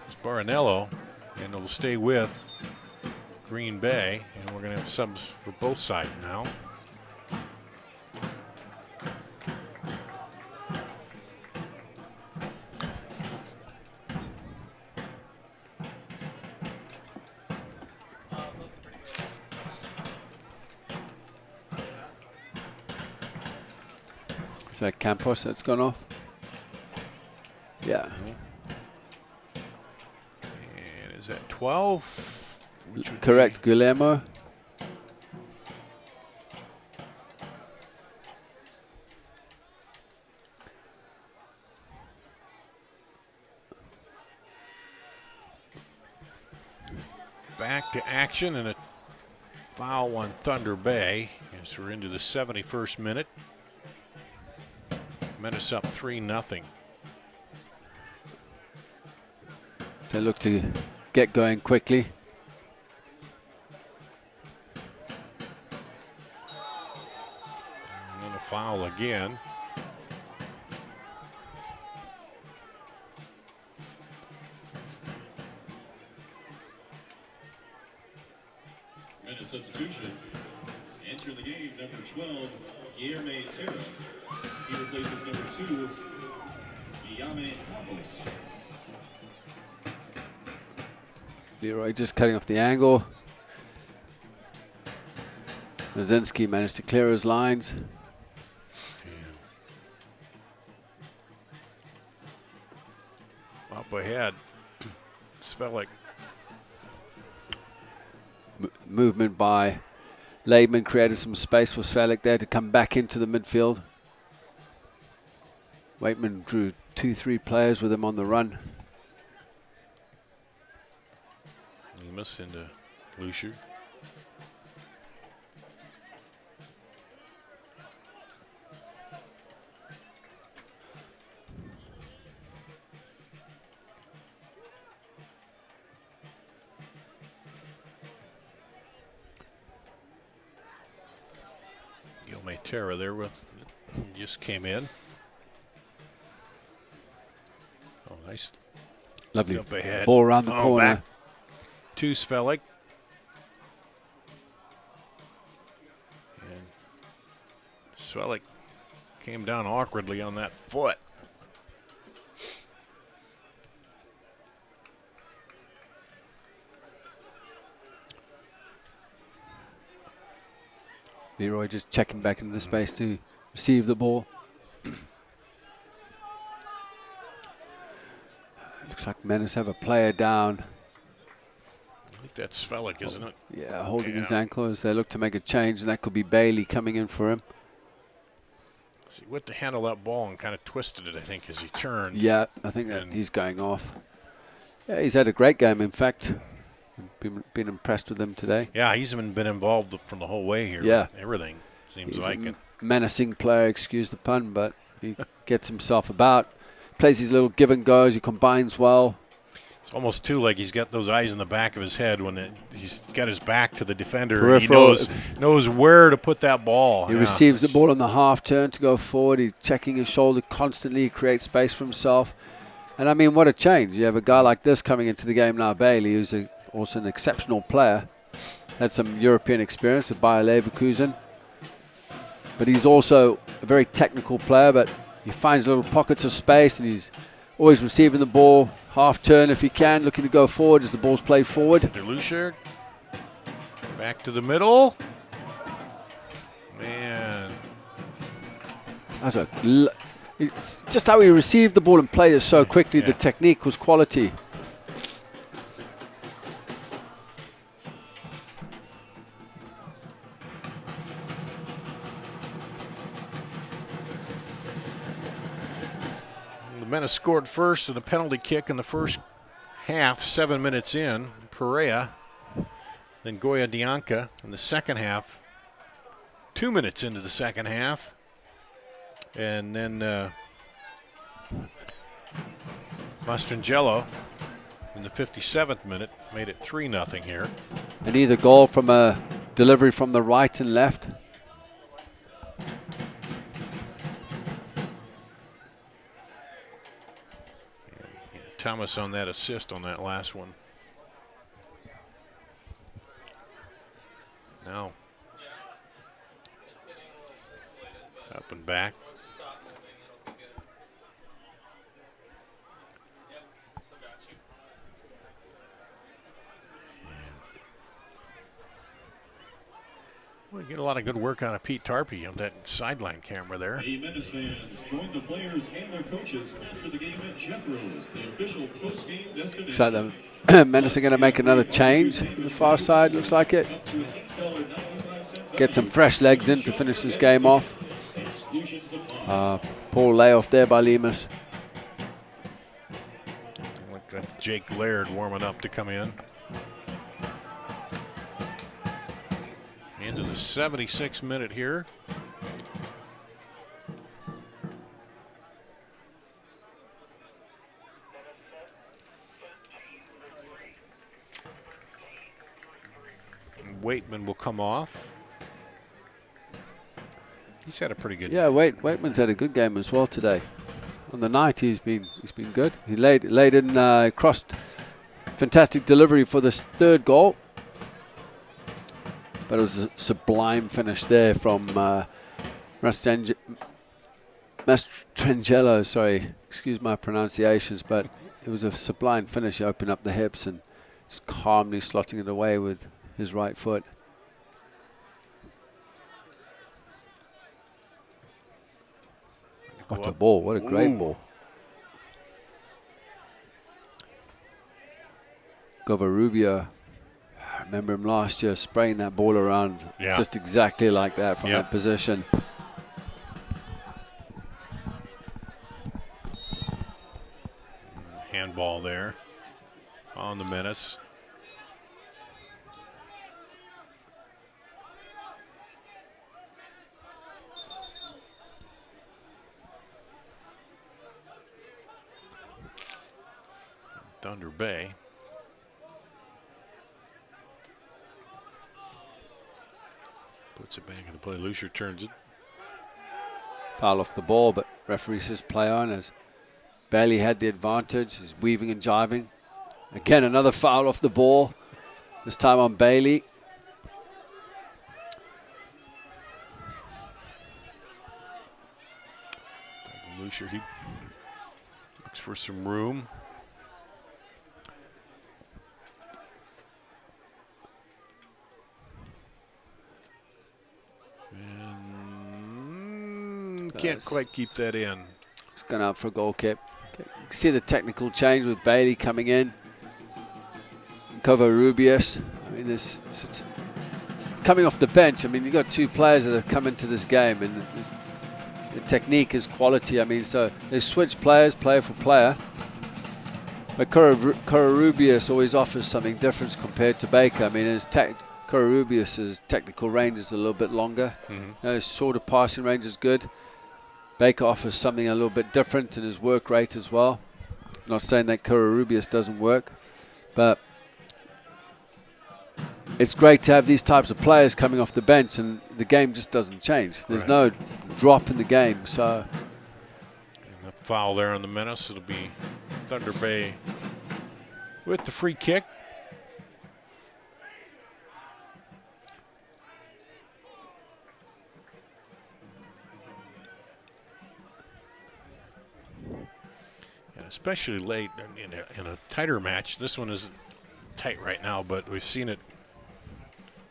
It's Barinello, and it'll stay with Green Bay. And we're going to have subs for both sides now.
Is that Campos that's gone off? Yeah.
And is that 12?
Correct, Guillermo.
Back to action and a foul on Thunder Bay as we're into the 71st minute. Menace up 3-0.
They look to get going quickly.
And then a foul again.
Menace substitution. Entering the game, number 12, Guillermo Terra. He replaces number 2, Guillaume Campos.
Leroy just cutting off the angle. Mazinski managed to clear his lines.
Up ahead, Svelik.
Movement by Leibman created some space for Svelik there to come back into the midfield. Waitman drew 2-3 players with him on the run.
Lemus into Lucier. Terra there with just came in. Oh, nice.
Lovely
Up ahead.
ball around the corner.
Back to Svelik. And Svelik came down awkwardly on that foot.
Leroy just checking back into the space to receive the ball. Looks like Menace have a player down.
I think that's Svelik, isn't it?
Yeah, holding his ankle as they look to make a change, and that could be Bailey coming in for him.
So he went to handle that ball and kind of twisted it, I think, as he turned.
Yeah, I think that he's going off. Yeah, he's had a great game, in fact. Been impressed with him today.
Yeah, he's been involved from the whole way here.
Yeah.
Everything seems
He's
like
a
it.
menacing player, excuse the pun, but he gets himself about. Plays his little give and goes. He combines well.
It's almost too like he's got those eyes in the back of his head when he's got his back to the defender.
Peripheral.
He knows where to put that ball.
He receives the ball on the half turn to go forward. He's checking his shoulder constantly. He creates space for himself. And, I mean, what a change. You have a guy like this coming into the game now, Bailey, who's also an exceptional player. Had some European experience with Bayer Leverkusen. But he's also a very technical player, but he finds little pockets of space, and he's always receiving the ball, half turn if he can, looking to go forward as the ball's played forward.
DeLucia back to the middle. Man.
It's just how he received the ball and played it so quickly.
Yeah.
The technique was quality.
Menace scored first with a penalty kick in the first half, 7 minutes in. Perea, then Goya Dianca in the second half, 2 minutes into the second half. And then Mastrangelo in the 57th minute made it 3-0 here.
And either goal from a delivery from the right and left.
Thomas on that assist on that last one. Now up and back. We get a lot of good work out of Pete Tarpey on that sideline camera there.
The Menace fans joined the players and their coaches after the game at Jeffro's, the official post-game destination.
So the Menace are going to make another change on the far side, looks like it. Get some fresh legs in to finish this game off. Poor layoff there by Lemus.
Like Jake Laird warming up to come in. Into the 76th minute here. And Waitman will come off. He's had a pretty good.
Yeah, Waitman's had a good game as well today. On the night, he's been good. He laid in, crossed, fantastic delivery for this third goal. But it was a sublime finish there from Mastrangelo. Sorry, excuse my pronunciations, but it was a sublime finish. He opened up the hips and just calmly slotting it away with his right foot. What a ball! What a great ball. Govarubia. I remember him last year spraying that ball around just exactly like that from that position.
Handball there on the Menace. Thunder Bay. Puts it back into play. Lucier turns it.
Foul off the ball, but referee says play on as Bailey had the advantage. He's weaving and jiving. Again, another foul off the ball. This time on Bailey.
Lucier, he looks for some room. can't quite keep that in.
It's gone out for a goal kick. See the technical change with Bailey coming in. Covarrubias. I mean, it's coming off the bench. I mean, you've got 2 players that have come into this game, and the technique is quality. I mean, so they switch players, player for player. But Covarrubias always offers something different compared to Baker. I mean, Covarrubias' technical range is a little bit longer. His shorter passing range is good. Baker offers something a little bit different in his work rate as well. Not saying that Covarrubias doesn't work, but it's great to have these types of players coming off the bench, and the game just doesn't change. There's no drop in the game. So,
and a foul there on the Menace. It'll be Thunder Bay with the free kick. Especially late in a tighter match. This one isn't tight right now, but we've seen it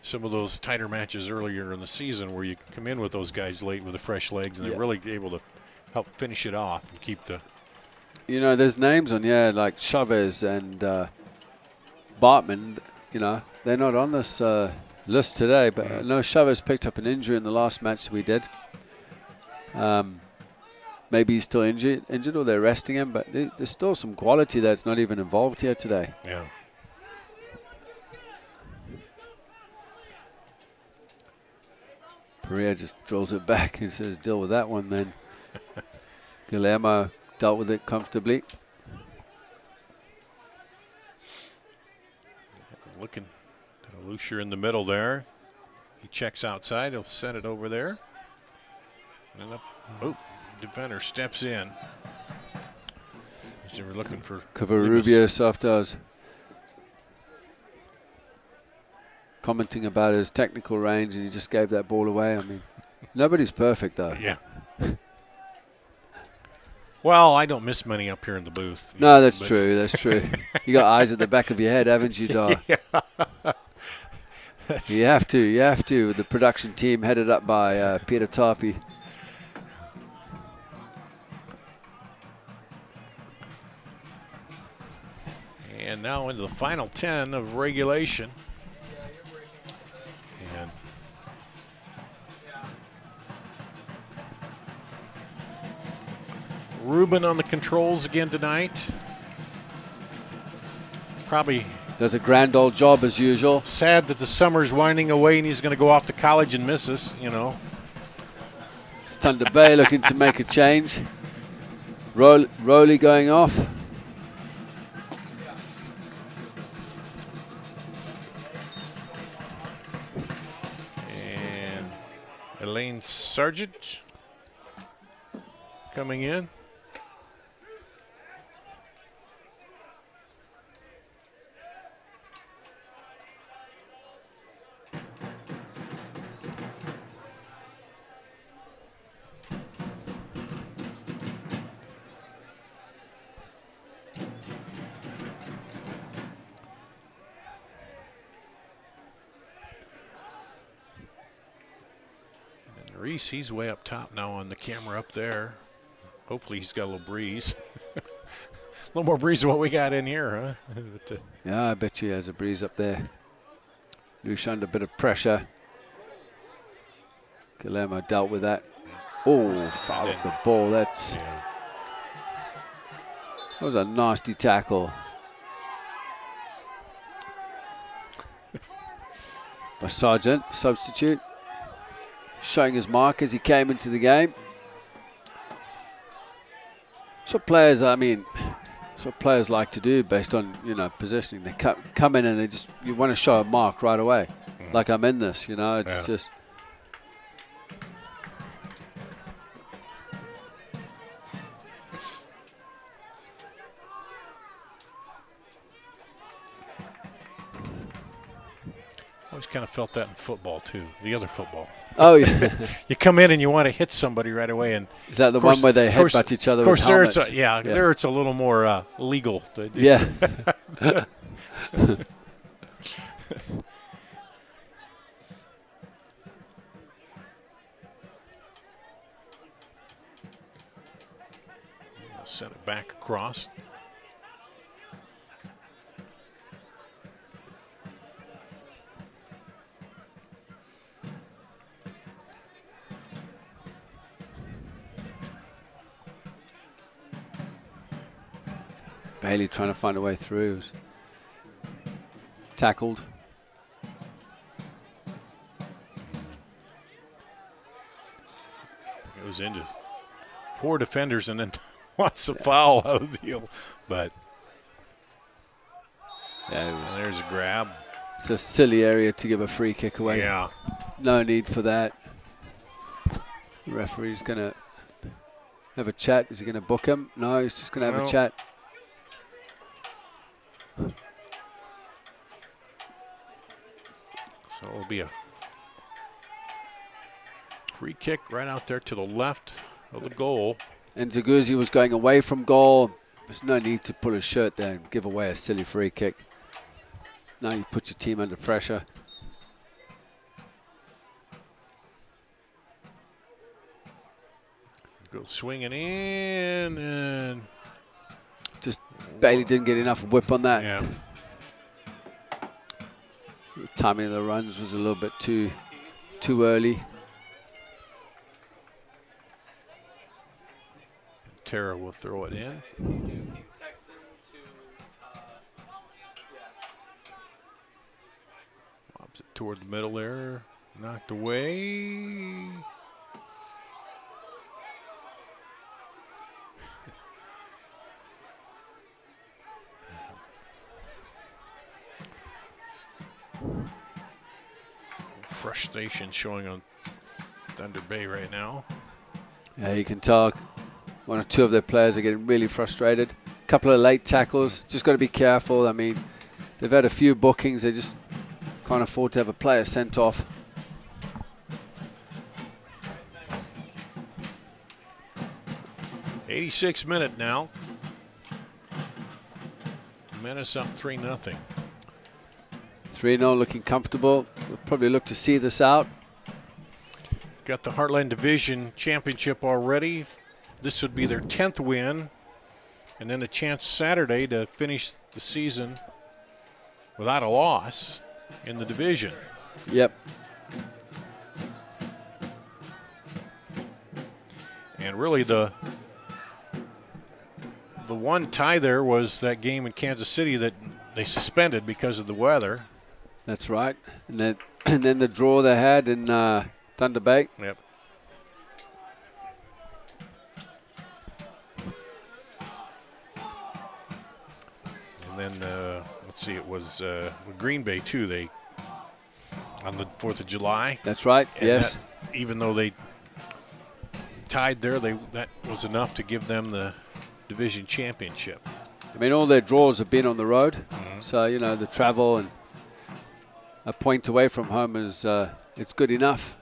some of those tighter matches earlier in the season where you come in with those guys late with the fresh legs, and they're really able to help finish it off and keep the.
You know, there's names on here like Chavez and Bartman. You know, they're not on this list today, but I know Chavez picked up an injury in the last match that we did. Maybe he's still injured, or they're resting him, but there's still some quality that's not even involved here today.
Yeah.
Perea just drills it back and says, deal with that one then. Guillermo dealt with it comfortably.
Looking Lucier in the middle there. He checks outside. He'll send it over there. And up. Oh. Defender steps in. As they were looking for
Covarrubias after commenting about his technical range, and he just gave that ball away. I mean, nobody's perfect though.
Yeah. Well, I don't miss many up here in the booth.
No, that's true. That's true. You got eyes at the back of your head, haven't you, Dar?
Yeah.
You have to. You have to. The production team headed up by Peter Tarpey.
And now into the final 10 of regulation. And Ruben on the controls again tonight. Probably
does a grand old job as usual.
Sad that the summer's winding away and he's going to go off to college and miss us, you know.
Thunder Bay looking to make a change. Rowley going off.
Elaine Sargent coming in. Reese, he's way up top now on the camera up there. Hopefully he's got a little breeze. A little more breeze than what we got in here, huh? But,
yeah, I bet you he has a breeze up there. Lucia under a bit of pressure. Guillermo dealt with that. Oh, foul off the ball. That was a nasty tackle. By Sargent, substitute. Showing his mark as he came into the game. So players, I mean, that's what players like to do based on, you know, positioning. They come in and you want to show a mark right away. Like I'm in this, you know, it's just.
I always kind of felt that in football too, the other football.
Oh, yeah.
You come in and you want to hit somebody right away. And
is that the one where they headbutt each other with helmets?
Of course, there it's a little more legal.
Yeah.
Sent it back across.
Bailey trying to find a way through. Tackled.
Goes into 4 defenders and then wants a foul out of the deal. But
yeah,
there's a grab.
It's a silly area to give a free kick away.
Yeah.
No need for that. The referee's going to have a chat. Is he going to book him? No, he's just going to have a chat.
So it'll be a free kick right out there to the left of the goal.
And Zaguzi was going away from goal. There's no need to pull his shirt down and give away a silly free kick. Now you put your team under pressure.
Go swinging in and
just Bailey didn't get enough whip on that.
Yeah.
The timing of the runs was a little bit too early.
Tara will throw it in. Lobs it toward the middle there. Knocked away. Frustration showing on Thunder Bay right now.
Yeah, you can tell one or two of their players are getting really frustrated. A couple of late tackles. Just got to be careful. I mean, they've had a few bookings. They just can't afford to have a player sent off.
'86th minute now. Menace up 3-0.
3-0, looking comfortable. We'll probably look to see this out.
Got the Heartland Division Championship already. This would be their 10th win. And then a chance Saturday to finish the season without a loss in the division.
Yep.
And really the one tie there was that game in Kansas City that they suspended because of the weather.
That's right. And then the draw they had in Thunder Bay.
Yep. And then, let's see, it was Green Bay, too. They on the 4th of July.
That's right,
and
yes.
That, even though they tied there, that was enough to give them the division championship.
I mean, all their draws have been on the road. Mm-hmm. So, you know, the travel and a point away from home is it's good enough.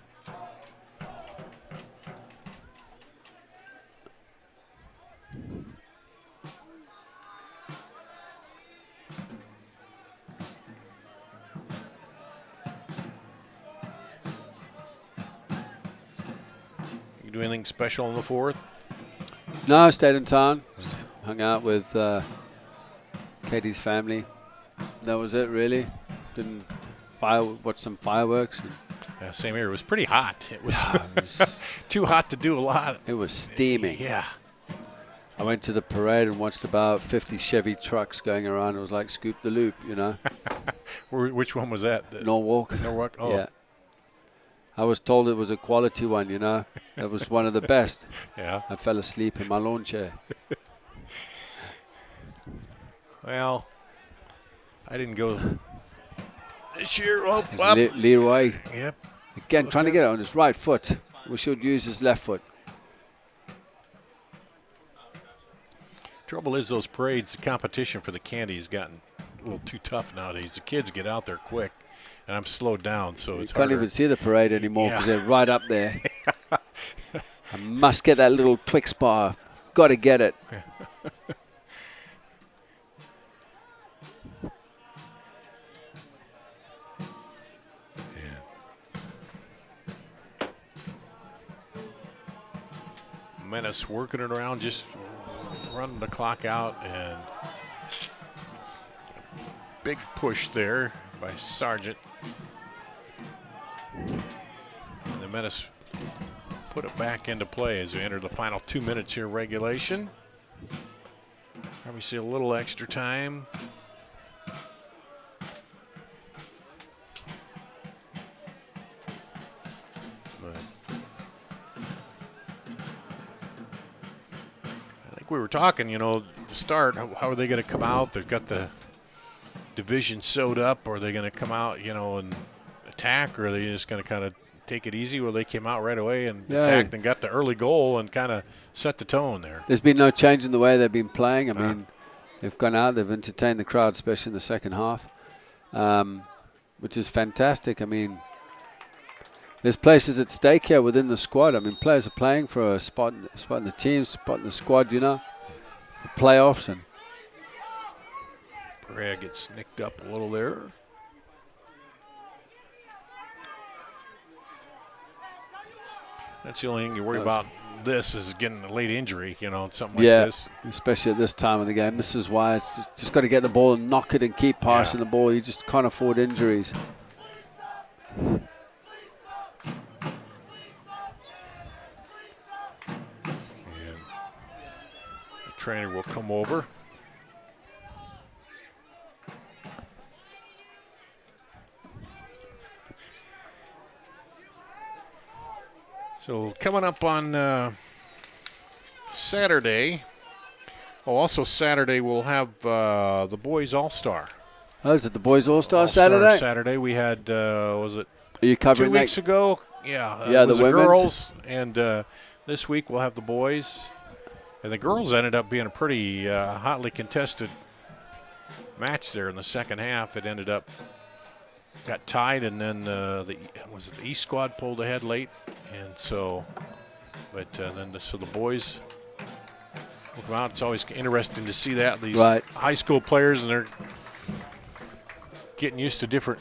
You do anything special on the 4th?
No, I stayed in town. Just hung out with Katie's family. That was it, really. Didn't watch some fireworks.
Yeah, same here. It was pretty hot. It was, too hot to do a lot.
It was steaming.
Yeah.
I went to the parade and watched about 50 Chevy trucks going around. It was like Scoop the Loop, you know.
Which one was that?
Norwalk.
Norwalk? Oh.
Yeah. I was told it was a quality one, you know. It was one of the best.
Yeah.
I fell asleep in my lawn chair.
Well, I didn't go this year. Oh,
Leroy.
Yep.
Again, trying to get it on his right foot. We should use his left foot.
Trouble is those parades, the competition for the candy has gotten a little too tough nowadays. The kids get out there quick, and I'm slowed down, so it's
can't
harder.
even see the parade anymore because they're right up there. I must get that little Twix bar. Got to get it.
Menace working it around just run the clock out, and big push there by Sargent. And the Menace put it back into play as we enter the final 2 minutes here, regulation. Probably see a little extra time. But I think we were talking, you know, the start, how are they going to come out? They've got the division sewed up, or are they going to come out, you know, and attack, or are they just going to kind of take it easy? Well, they came out right away and attacked and got the early goal and kind of set the tone there.
There's been no change in the way they've been playing. I mean, they've gone out, they've entertained the crowd, especially in the second half, which is fantastic. I mean, there's places at stake here within the squad. I mean, players are playing for a spot in the team, spot in the squad, you know, playoffs. And
Perea gets nicked up a little there. That's the only thing you worry about. This is getting a late injury, you know, something like this.
Especially at this time of the game. This is why it's just got to get the ball and knock it and keep passing the ball. You just can't afford injuries.
And the trainer will come over. So coming up on Saturday, also Saturday we'll have the Boys All-Star.
Oh, is it the Boys All-Star Saturday?
Saturday. We had, was it
Are you covering
2 weeks ago? Yeah,
yeah,
it was
the women's.
girls, and this week we'll have the boys. And the girls ended up being a pretty hotly contested match there in the second half. It ended up got tied, and then the East squad pulled ahead late, and so, but so the boys will come out. It's always interesting to see that these high school players, and they're getting used to different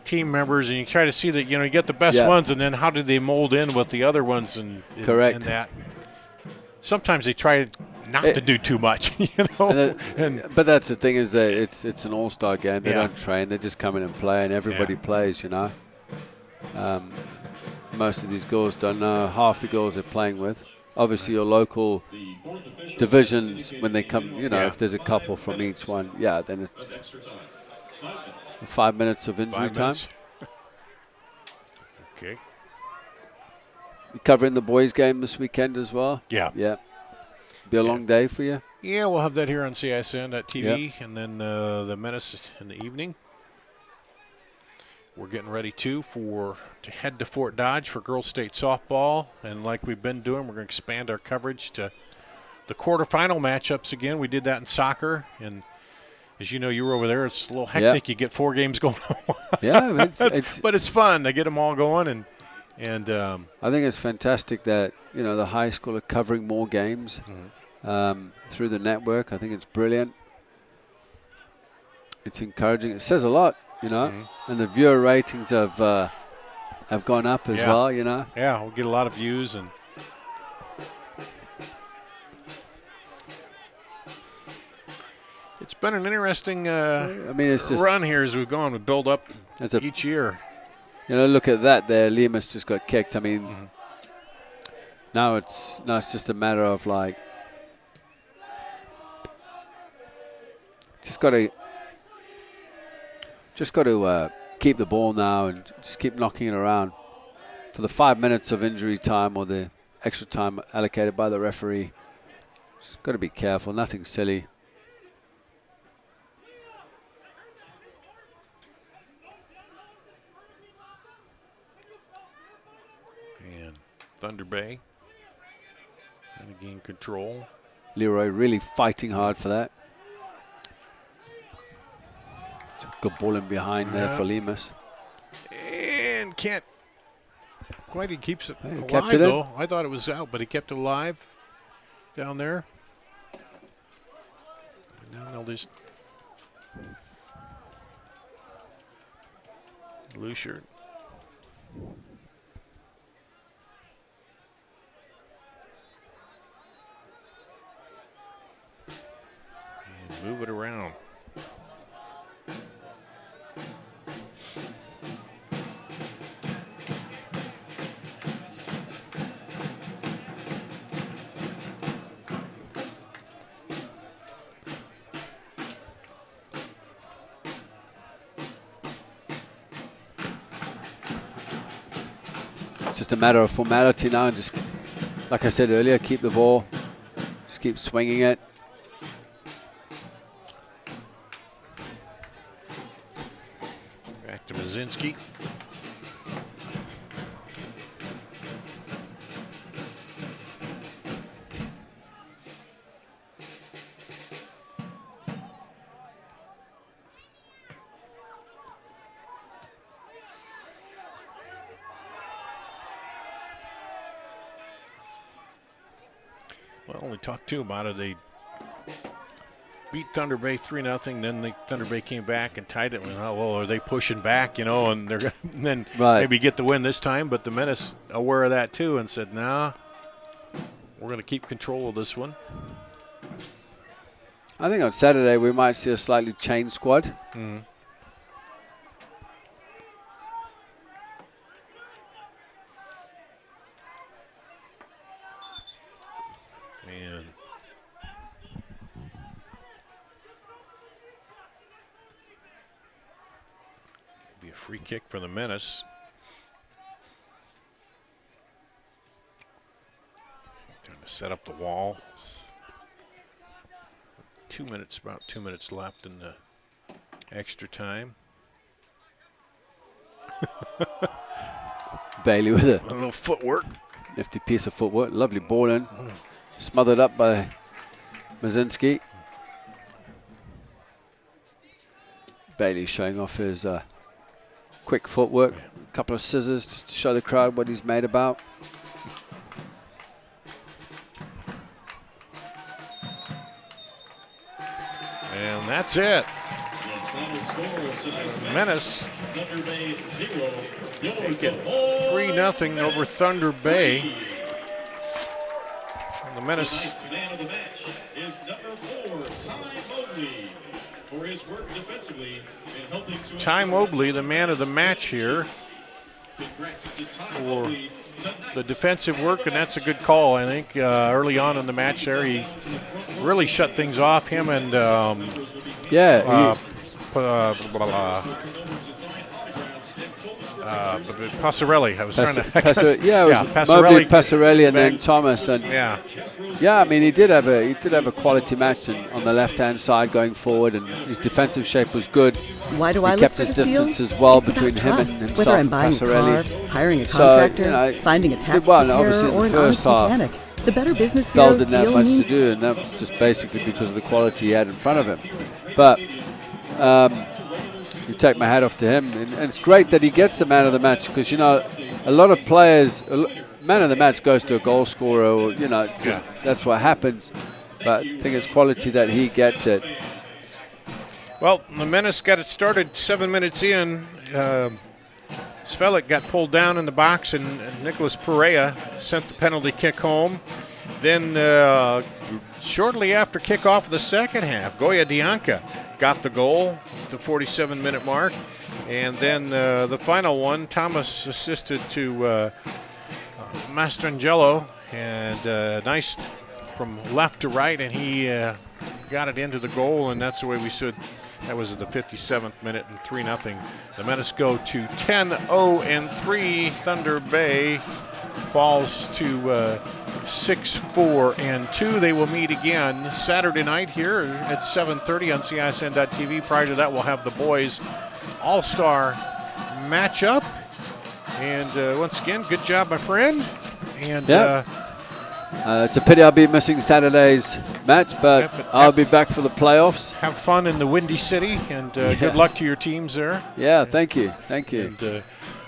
team members, and you try to see that, you know, you get the best ones, and then how do they mold in with the other ones, and that. Sometimes they try not to do too much, you know.
But that's the thing, is that it's an all-star game. They don't train. They just come in and play, and everybody plays, you know. Most of these girls don't know half the girls they're playing with. Obviously, your local divisions, when they come, you know, if there's a couple from each one, then it's 5 minutes of injury time.
Okay.
You covering the boys' game this weekend as well?
Yeah.
Yeah. Be a long day for you?
Yeah, we'll have that here on CISN.TV, and then the Menace in the evening. We're getting ready, too, to head to Fort Dodge for girls' state softball. And like we've been doing, we're going to expand our coverage to the quarterfinal matchups again. We did that in soccer, and as you know, you were over there. It's a little hectic. You get 4 games going on.
Yeah,
but it's fun. They get them all going, and
I think it's fantastic that, you know, the high school are covering more games through the network. I think it's brilliant. It's encouraging. It says a lot, you know, and the viewer ratings have gone up as well, you know.
Yeah, we'll get a lot of views, and it's been an interesting run here as we've gone. We build up each year.
You know, look at that there. Lemus just got kicked. I mean, now it's just a matter of, like, just got to keep the ball now and just keep knocking it around. For the 5 minutes of injury time or the extra time allocated by the referee, just got to be careful. Nothing silly.
Thunder Bay and again control.
Leroy really fighting hard for that. Good ball in behind there for Lemus.
And can't quite, he keeps it alive,
kept it
though. I thought it was out, but he kept it alive down there. And now they'll just Lucier. Move it around.
It's just a matter of formality now. Just like I said earlier, keep the ball. Just keep swinging it.
Back to Mazinski. Well, we talked too about it. They beat Thunder Bay 3-0. Then Thunder Bay came back and tied it. Well, are they pushing back? And they're gonna then maybe get the win this time. But the Menace aware of that too and said, "Nah, we're going to keep control of this one."
I think on Saturday we might see a slightly changed squad.
Mm-hmm. Free kick for the Menace. Trying to set up the wall. 2 minutes, about 2 minutes left in the extra time.
Bailey with
a little footwork.
Nifty piece of footwork. Lovely ball in. Smothered up by Mazinski. Bailey showing off his quick footwork, a couple of scissors just to show the crowd what he's made about.
And that's it. Menace take it 3-0 over Thunder Bay. And the Menace
Man of the match is number 4, Ty Mobley, for his work defensively in helping to
Ty Mobley, the man of the match here for the defensive work, and that's a good call. I think early on in the match there, he really shut things off. Him and Passarelli. I was trying to.
Mobley, Passarelli, and then Thomas. And I mean, he did have a quality match on the left-hand side going forward, and his defensive shape was good.
Why do I
he kept his distance as well between him and himself.
Whether I'm buying a car, hiring a contractor, finding a tax preparer, or an honest mechanic, the Better Business Bureau
Bell didn't have much to do, and that was just basically because of the quality he had in front of him. But you take my hat off to him, and it's great that he gets the man of the match, because a lot of players, man of the match goes to a goal scorer, or that's what happens. But I think it's quality that he gets it.
Well, the Menace got it started 7 minutes in. Svelik got pulled down in the box, and Nicholas Perea sent the penalty kick home. Then shortly after kickoff of the second half, Goya Dianca got the goal at the 47-minute mark. And then the final one, Thomas assisted to Mastrangelo, and nice from left to right, and he got it into the goal, and that's the way we stood. That was at the 57th minute, and 3-0. The Menace go to 10-0-3. Thunder Bay falls to 6-4-2. They will meet again Saturday night here at 7:30 on CISN.TV. Prior to that, we'll have the boys all-star matchup. And once again, good job, my friend. And
it's a pity I'll be missing Saturday's match, but I'll be back for the playoffs.
Have fun in the Windy City, and good luck to your teams there.
Yeah, thank you. Thank you.
And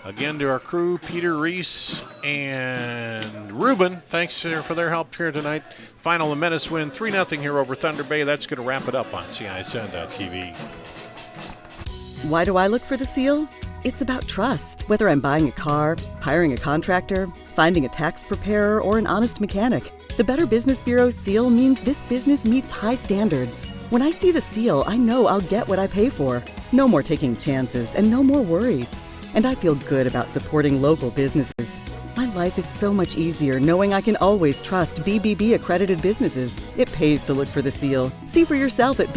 again, to our crew, Peter, Reese, and Ruben, thanks for their help here tonight. Final, the Menace win 3-0 here over Thunder Bay. That's going to wrap it up on CISN.TV.
Why do I look for the seal? It's about trust. Whether I'm buying a car, hiring a contractor, finding a tax preparer, or an honest mechanic, the Better Business Bureau seal means this business meets high standards. When I see the seal, I know I'll get what I pay for. No more taking chances and no more worries. And I feel good about supporting local businesses. My life is so much easier knowing I can always trust BBB accredited businesses. It pays to look for the seal. See for yourself at BBB.